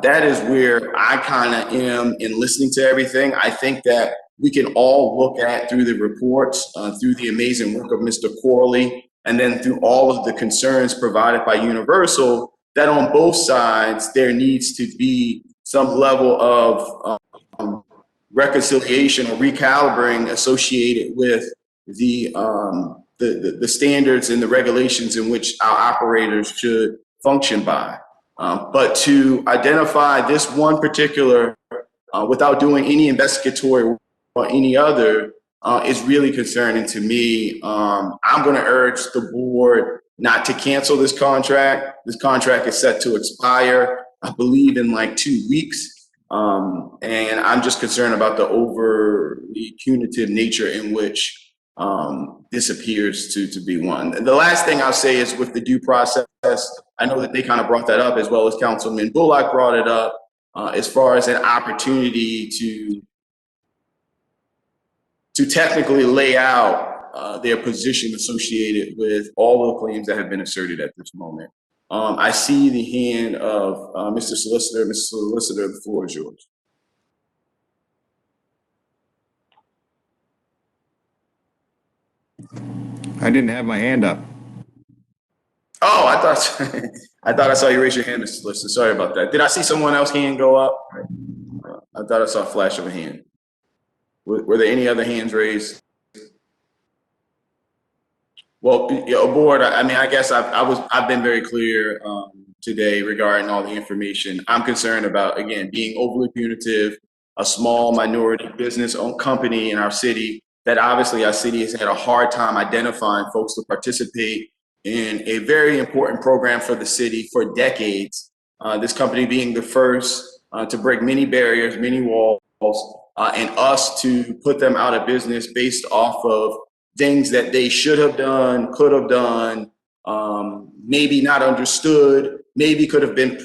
That is where I kind of am in listening to everything. I think that we can all look at through the reports, through the amazing work of Mr. Corley, and then through all of the concerns provided by Universal, that on both sides, there needs to be some level of reconciliation or recalibrating associated with the standards and the regulations in which our operators should function by. But to identify this one particular without doing any investigatory or any other is really concerning to me. I'm going to urge the board not to cancel this contract. This contract is set to expire, I believe, in like 2 weeks. And I'm just concerned about the overly punitive nature in which this appears to be one. And the last thing I'll say is with the due process, I know that they kind of brought that up as well as Councilman Bullock brought it up as far as an opportunity to technically lay out their position associated with all the claims that have been asserted at this moment. I see the hand of Mr. Solicitor. Mr. Solicitor, the floor is yours. I didn't have my hand up. Oh, I thought I saw you raise your hand, Mr. Solicitor. Sorry about that. Did I see someone else hand go up? I thought I saw a flash of a hand. Were there any other hands raised? Well, board, I mean, I guess I've been very clear today regarding all the information. I'm concerned about, again, being overly punitive, a small minority business-owned company in our city that obviously our city has had a hard time identifying folks to participate in a very important program for the city for decades. This company being the first to break many barriers, many walls, and us to put them out of business based off of things that they should have done, could have done, maybe not understood, maybe could have been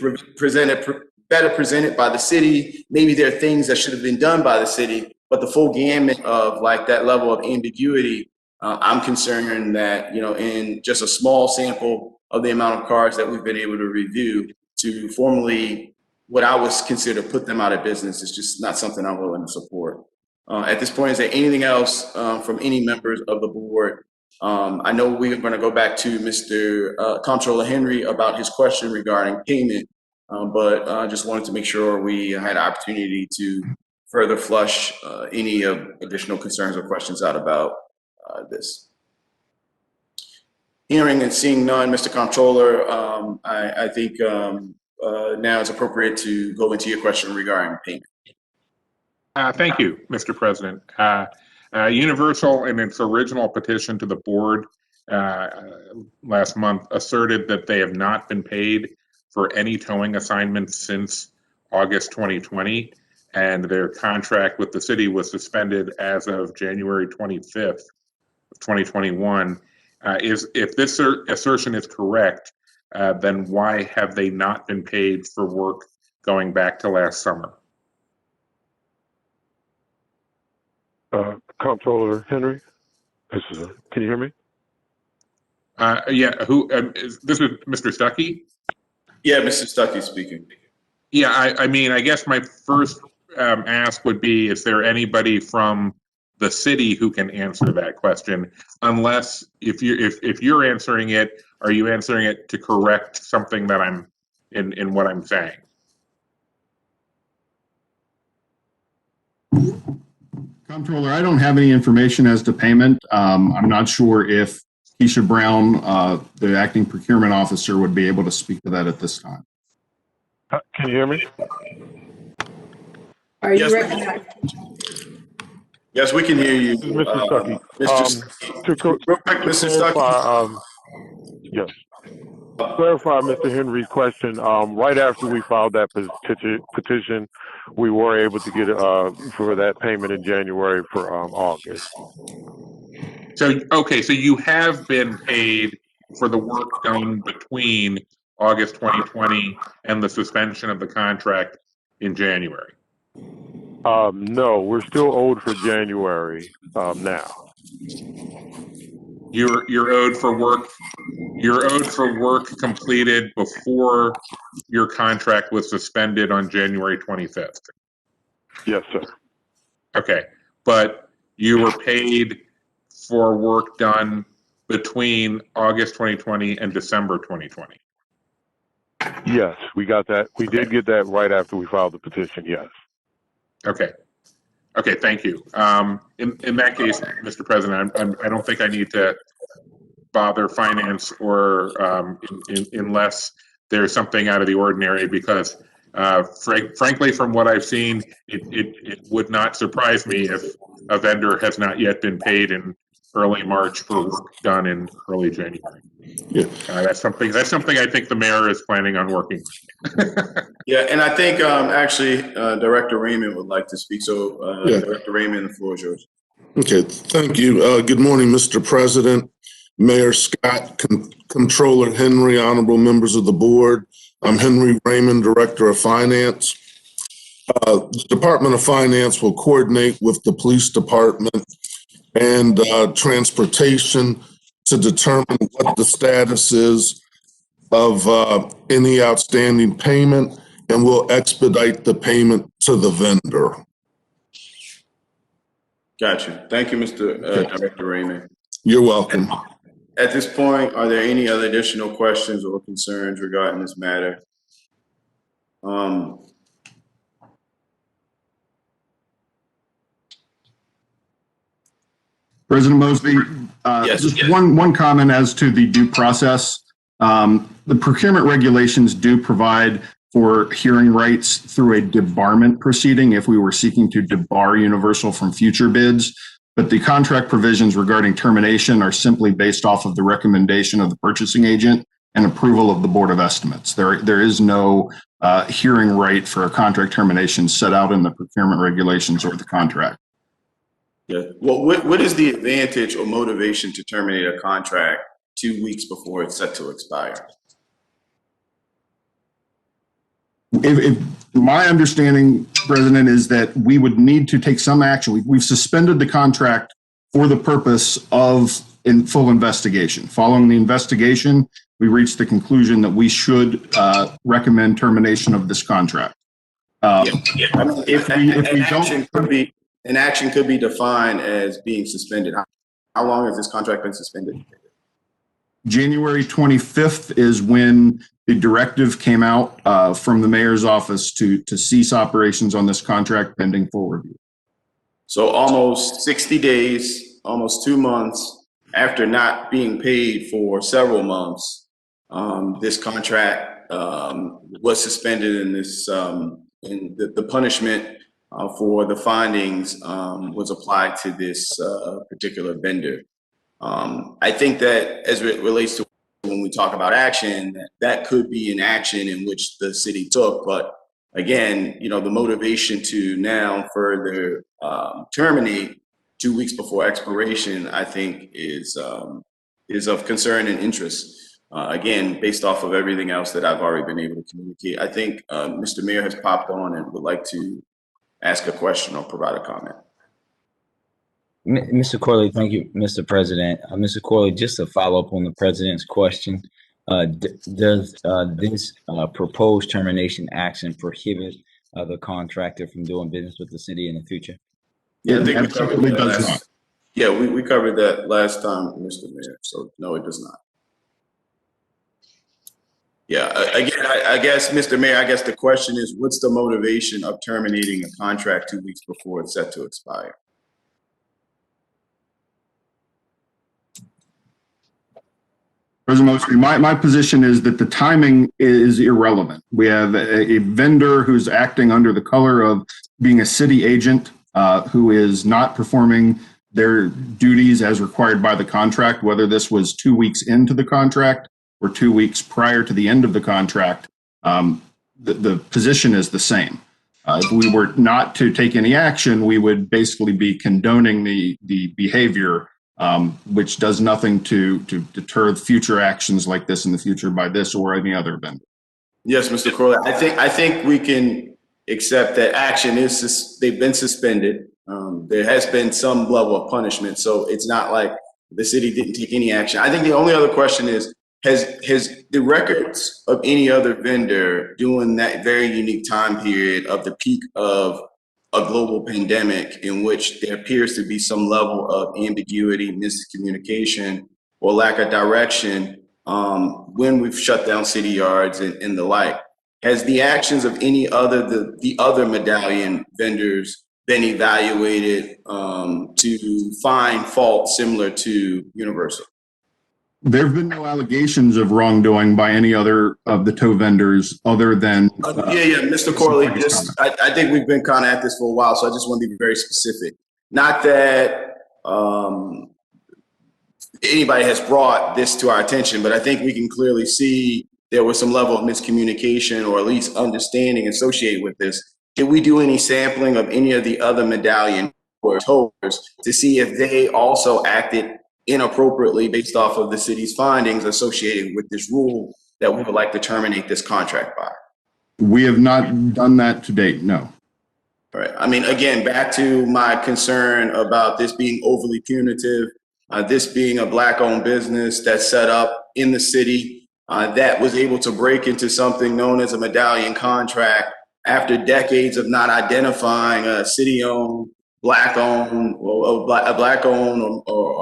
better presented by the city. Maybe there are things that should have been done by the city, but the full gamut of like that level of ambiguity, I'm concerned that, you know, in just a small sample of the amount of cars that we've been able to review, to formally what I was consider put them out of business is just not something I'm willing to support. At this point, is there anything else from any members of the board? I know we're going to go back to Mr. Comptroller Henry about his question regarding payment, but I just wanted to make sure we had an opportunity to further flush any additional concerns or questions out about this. Hearing and seeing none, Mr. Comptroller, I think now it's appropriate to go into your question regarding payment. Thank you, Mr. President. Universal, in its original petition to the board last month, asserted that they have not been paid for any towing assignments since August 2020, and their contract with the city was suspended as of January 25th of 2021. If this assertion is correct, then why have they not been paid for work going back to last summer? Comptroller Henry, can you hear me? Yeah, this is Mr. Stuckey? Yeah, Mr. Stuckey speaking. Yeah, I mean, I guess my first ask would be, is there anybody from the city who can answer that question? Unless, if you're answering it, are you answering it to correct something that I'm in what I'm saying? Comptroller, I don't have any information as to payment. I'm not sure if Keisha Brown, the acting procurement officer, would be able to speak to that at this time. Can you hear me? Are you ready? Yes, we can hear you. Mr. Stuckey. Real quick, Mr. Stuckey. Yes. To clarify Mr. Henry's question, right after we filed that petition, we were able to get for that payment in January for August. So, okay, so you have been paid for the work done between August 2020 and the suspension of the contract in January? No, we're still owed for January now. You're owed for work. You're owed for work completed before your contract was suspended on January 25th. Yes, sir. Okay, but you were paid for work done between August 2020 and December 2020. Yes, we got that. We did get that right after we filed the petition. Yes. Okay. Okay, thank you. In that case, Mr. President, I don't think I need to bother finance or unless there's something out of the ordinary, because frankly, from what I've seen, it would not surprise me if a vendor has not yet been paid in early March for work done in early January. Yeah. That's something I think the mayor is planning on working on. Yeah, and I think actually Director Raymond would like to speak. So Yeah. Director Raymond, the floor is yours. Okay, thank you. Good morning, Mr. President, Mayor Scott, Comptroller Henry, honorable members of the board. I'm Henry Raymond, Director of Finance. The Department of Finance will coordinate with the police department and transportation to determine what the status is of any outstanding payment, and we'll expedite the payment to the vendor. Got you. Thank you, Mr. Director Raymond. You're welcome. At this point, are there any other additional questions or concerns regarding this matter? President Mosby, Yes, just yes. one comment as to the due process. The procurement regulations do provide for hearing rights through a debarment proceeding if we were seeking to debar Universal from future bids. But the contract provisions regarding termination are simply based off of the recommendation of the purchasing agent and approval of the Board of Estimates. There is no hearing right for a contract termination set out in the procurement regulations or the contract. Yeah. Well, what is the advantage or motivation to terminate a contract 2 weeks before it's set to expire? If my understanding, President, is that we would need to take some action. We've suspended the contract for the purpose of full investigation. Following the investigation, we reached the conclusion that we should recommend termination of this contract. If we don't, an action could be defined as being suspended. How long has this contract been suspended? January 25th is when the directive came out from the mayor's office to cease operations on this contract pending full review. So almost 60 days, almost 2 months after not being paid for several months, this contract was suspended, and the punishment for the findings was applied to this particular vendor. I think that as it relates to when we talk about action, that could be an action in which the city took. But again, the motivation to now further terminate 2 weeks before expiration, I think is of concern and interest. Again, based off of everything else that I've already been able to communicate. I think Mr. Mayor has popped on and would like to ask a question or provide a comment. Mr. Corley, thank you, Mr. President. Mr. Corley, just to follow up on the president's question, does this proposed termination action prohibit the contractor from doing business with the city in the future? Yeah, I think we covered that does not. Yeah, we covered that last time, Mr. Mayor. So no, it does not. Yeah, again, I guess, Mr. Mayor, I guess the question is, what's the motivation of terminating a contract 2 weeks before it's set to expire? President Mosby, my position is that the timing is irrelevant. We have a vendor who's acting under the color of being a city agent who is not performing their duties as required by the contract, whether this was 2 weeks into the contract or 2 weeks prior to the end of the contract. The position is the same. If we were not to take any action, we would basically be condoning the behavior, which does nothing to deter future actions like this in the future by this or any other vendor. Yes, Mr. Corley, I think we can accept that action they've been suspended. There has been some level of punishment, so it's not like the city didn't take any action. I think the only other question is, has the records of any other vendor during that very unique time period of the peak of a global pandemic in which there appears to be some level of ambiguity, miscommunication, or lack of direction when we've shut down city yards and the like, has the actions of any other, the other medallion vendors been evaluated to find fault similar to Universal? There have been no allegations of wrongdoing by any other of the tow vendors other than. Mr. Corley, I think we've been kind of at this for a while, so I just want to be very specific. Not that anybody has brought this to our attention, but I think we can clearly see there was some level of miscommunication or at least understanding associated with this. Did we do any sampling of any of the other medallion or towers to see if they also acted inappropriately based off of the city's findings associated with this rule that we would like to terminate this contract by? We have not done that to date, no. All right. I mean, again, back to my concern about this being overly punitive, this being a Black-owned business that's set up in the city that was able to break into something known as a medallion contract after decades of not identifying a city-owned, Black-owned, or a Black-owned or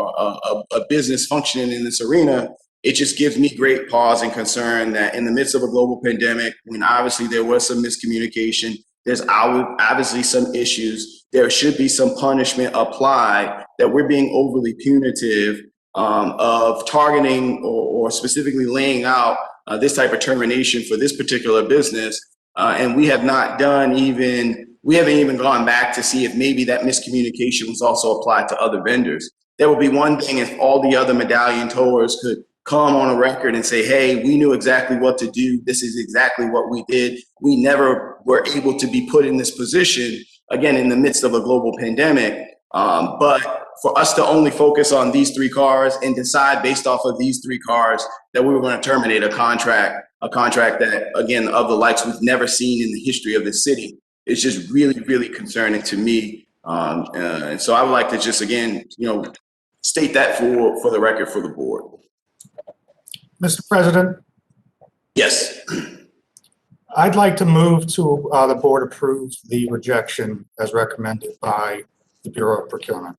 a business functioning in this arena. It just gives me great pause and concern that in the midst of a global pandemic, when obviously there was some miscommunication, There's obviously some issues. There should be some punishment applied, that we're being overly punitive of targeting or specifically laying out this type of termination for this particular business. And we haven't even gone back to see if maybe that miscommunication was also applied to other vendors. There would be one thing if all the other medallion towers could come on a record and say, hey, we knew exactly what to do. This is exactly what we did. We never were able to be put in this position, again, in the midst of a global pandemic. But for us to only focus on these 3 cars and decide based off of these 3 cars that we were going to terminate a contract that, again, of the likes we've never seen in the history of the city, is just really, really concerning to me. And so I would like to just, again, state that for the record for the board. Mr. President, Yes. I'd like to move to the board approve the rejection as recommended by the Bureau of Procurement.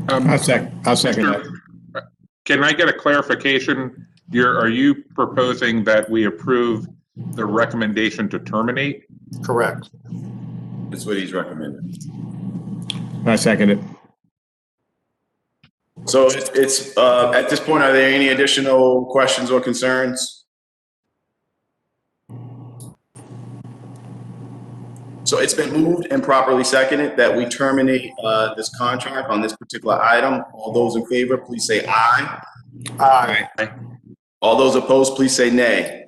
I'll second that. Can I get a clarification? Are you proposing that we approve the recommendation to terminate? Correct. That's what he's recommending. I second it. So it's at this point, are there any additional questions or concerns? So it's been moved and properly seconded that we terminate this contract on this particular item. All those in favor, please say aye. Aye. All those opposed, please say nay.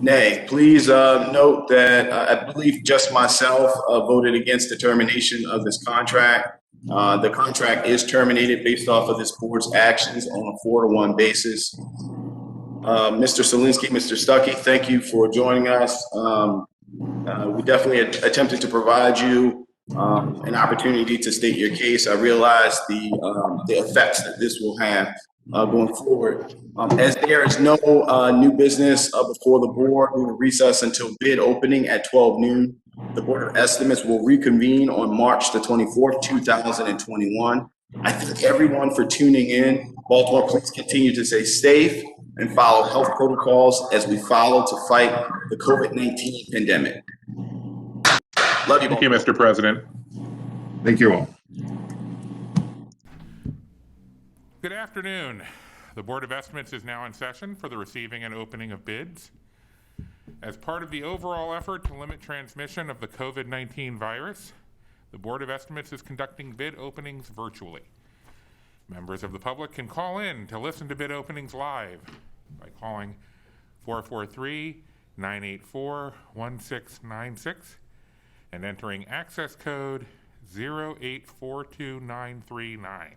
Nay. Please note that I believe just myself voted against the termination of this contract. The contract is terminated based off of this board's actions on a 4-to-1 basis. Mr. Selinsky, Mr. Stuckey, thank you for joining us. We definitely attempted to provide you an opportunity to state your case. I realize the effects that this will have going forward. As there is no new business before the board, we will recess until bid opening at 12 noon. The Board of Estimates will reconvene on March the 24th, 2021. I thank everyone for tuning in. Baltimore, please continue to stay safe and follow health protocols as we follow to fight the COVID-19 pandemic. Love you. Thank you, Mr. President. Thank you all. Good afternoon. The Board of Estimates is now in session for the receiving and opening of bids. As part of the overall effort to limit transmission of the COVID-19 virus, the Board of Estimates is conducting bid openings virtually. Members of the public can call in to listen to bid openings live by calling 443-984-1696 and entering access code 0842939.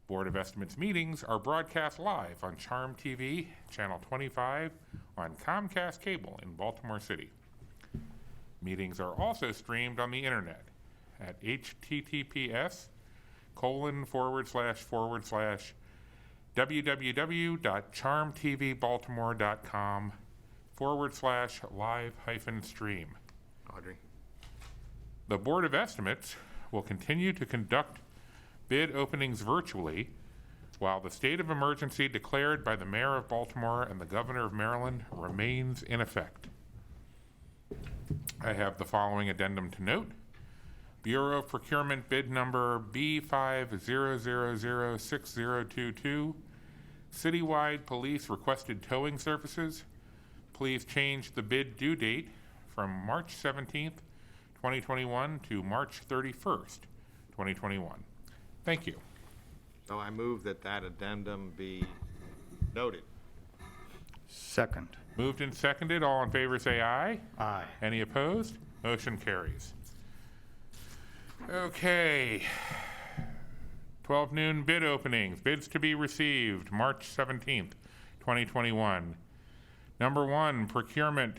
Board of Estimates meetings are broadcast live on Charm TV, Channel 25, on Comcast Cable in Baltimore City. Meetings are also streamed on the internet at https://www.charmtvbaltimore.com/live-stream. Audrey. The Board of Estimates will continue to conduct bid openings virtually while the state of emergency declared by the Mayor of Baltimore and the Governor of Maryland remains in effect. I have the following addendum to note. Bureau of Procurement bid number B50006022, citywide police requested towing services. Please change the bid due date from March 17th, 2021 to March 31st, 2021. Thank you. So I move that addendum be noted. Second. Moved and seconded. All in favor say aye. Aye. Any opposed? Motion carries. Okay. 12 noon bid openings. Bids to be received March 17th, 2021. Number 1, procurement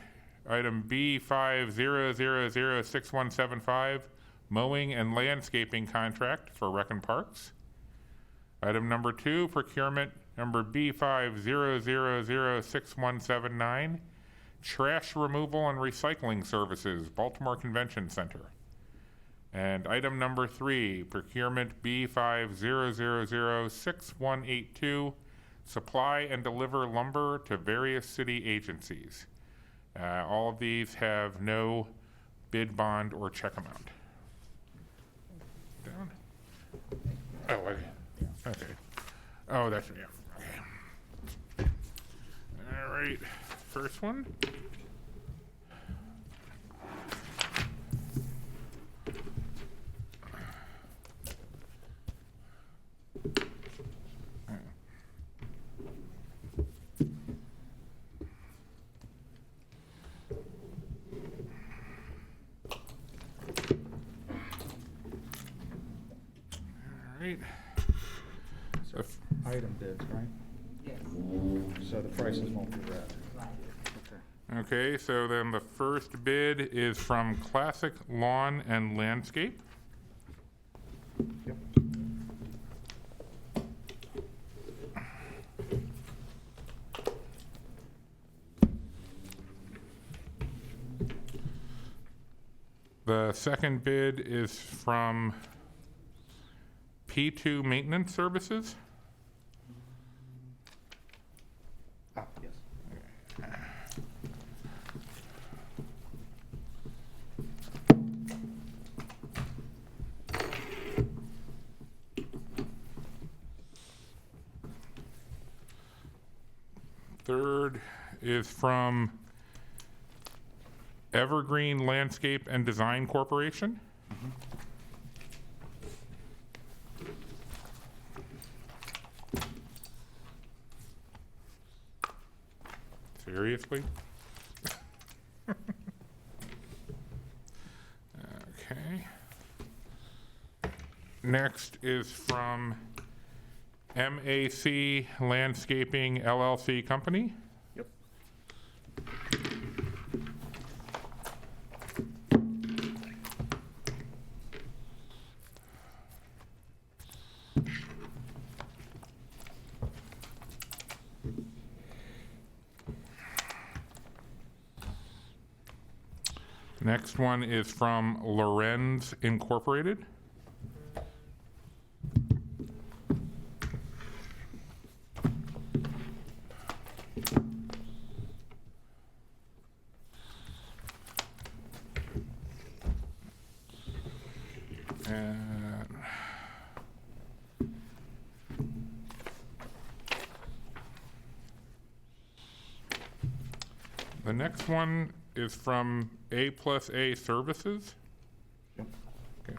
item B50006175, mowing and landscaping contract for Rec and Parks. Item number 2, procurement number B50006179, trash removal and recycling services, Baltimore Convention Center. And item number 3, procurement B50006182, supply and deliver lumber to various city agencies. All of these have no bid, bond, or check amount. Down? Oh, okay. Oh, that's, yeah, okay. All right, first one. Right. Item bids, right? Yes. So the prices won't be read. Okay, so then the first bid is from Classic Lawn and Landscape. Yep. The second bid is from P2 Maintenance Services. Ah, yes. Third is from Evergreen Landscape and Design Corporation. Seriously? Okay. Next is from MAC Landscaping LLC Company. Yep. Next one is from Lorenz Incorporated. And the next one is from A+A Services. Yep. Okay.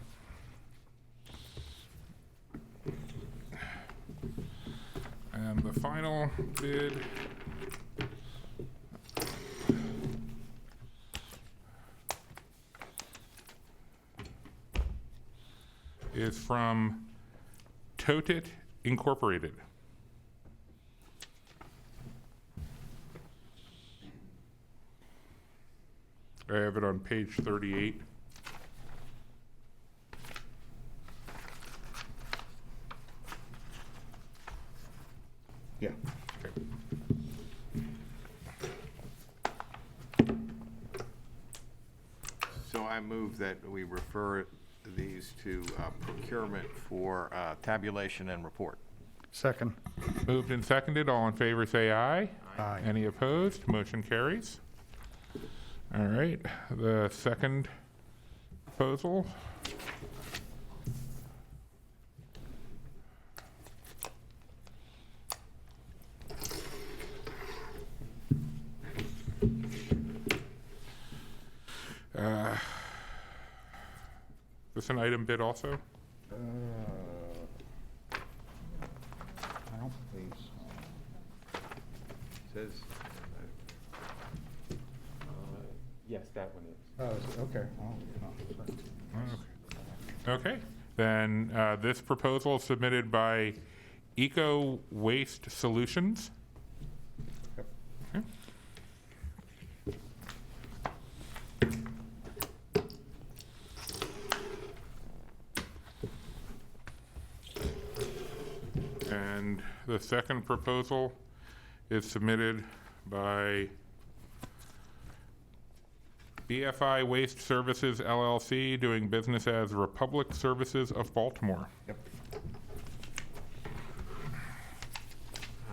And the final bid is from Totit Incorporated. I have it on page 38. Yeah. Okay. So I move that we refer these to procurement for tabulation and report. Second. Moved and seconded. All in favor say aye. Aye. Any opposed? Motion carries. All right, the second proposal. Is this an item bid also? I don't believe so. Says, Yes, that one is. Oh, is it? Okay. Oh, sorry. Okay, then this proposal is submitted by Eco Waste Solutions. Yep. Okay. And the second proposal is submitted by BFI Waste Services LLC, doing business as Republic Services of Baltimore. Yep.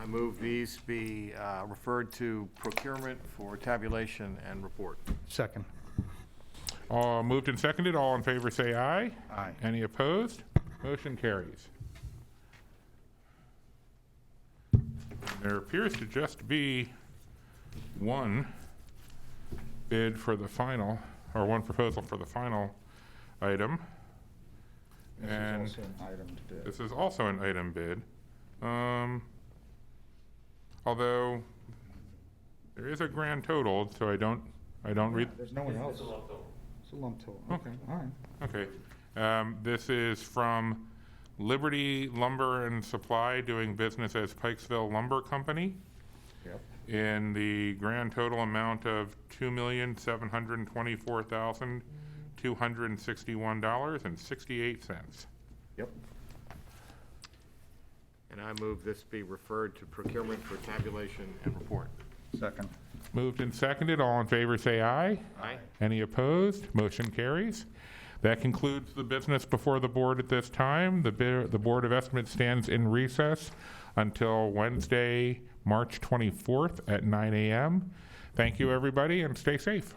I move these be referred to procurement for tabulation and report. Second. All moved and seconded. All in favor say aye. Aye. Any opposed? Motion carries. There appears to just be one bid for the final, or one proposal for the final item. And this is also an item bid. Although there is a grand total, so I don't read. There's no one else. It's a lump total. Okay, all right. Okay. This is from Liberty Lumber and Supply, doing business as Pikesville Lumber Company. Yep. In the grand total amount of $2,724,261.68. Yep. And I move this be referred to procurement for tabulation and report. Second. Moved and seconded. All in favor say aye. Aye. Any opposed? Motion carries. That concludes the business before the board at this time. The Board of Estimates stands in recess until Wednesday, March 24th at 9 a.m. Thank you, everybody, and stay safe.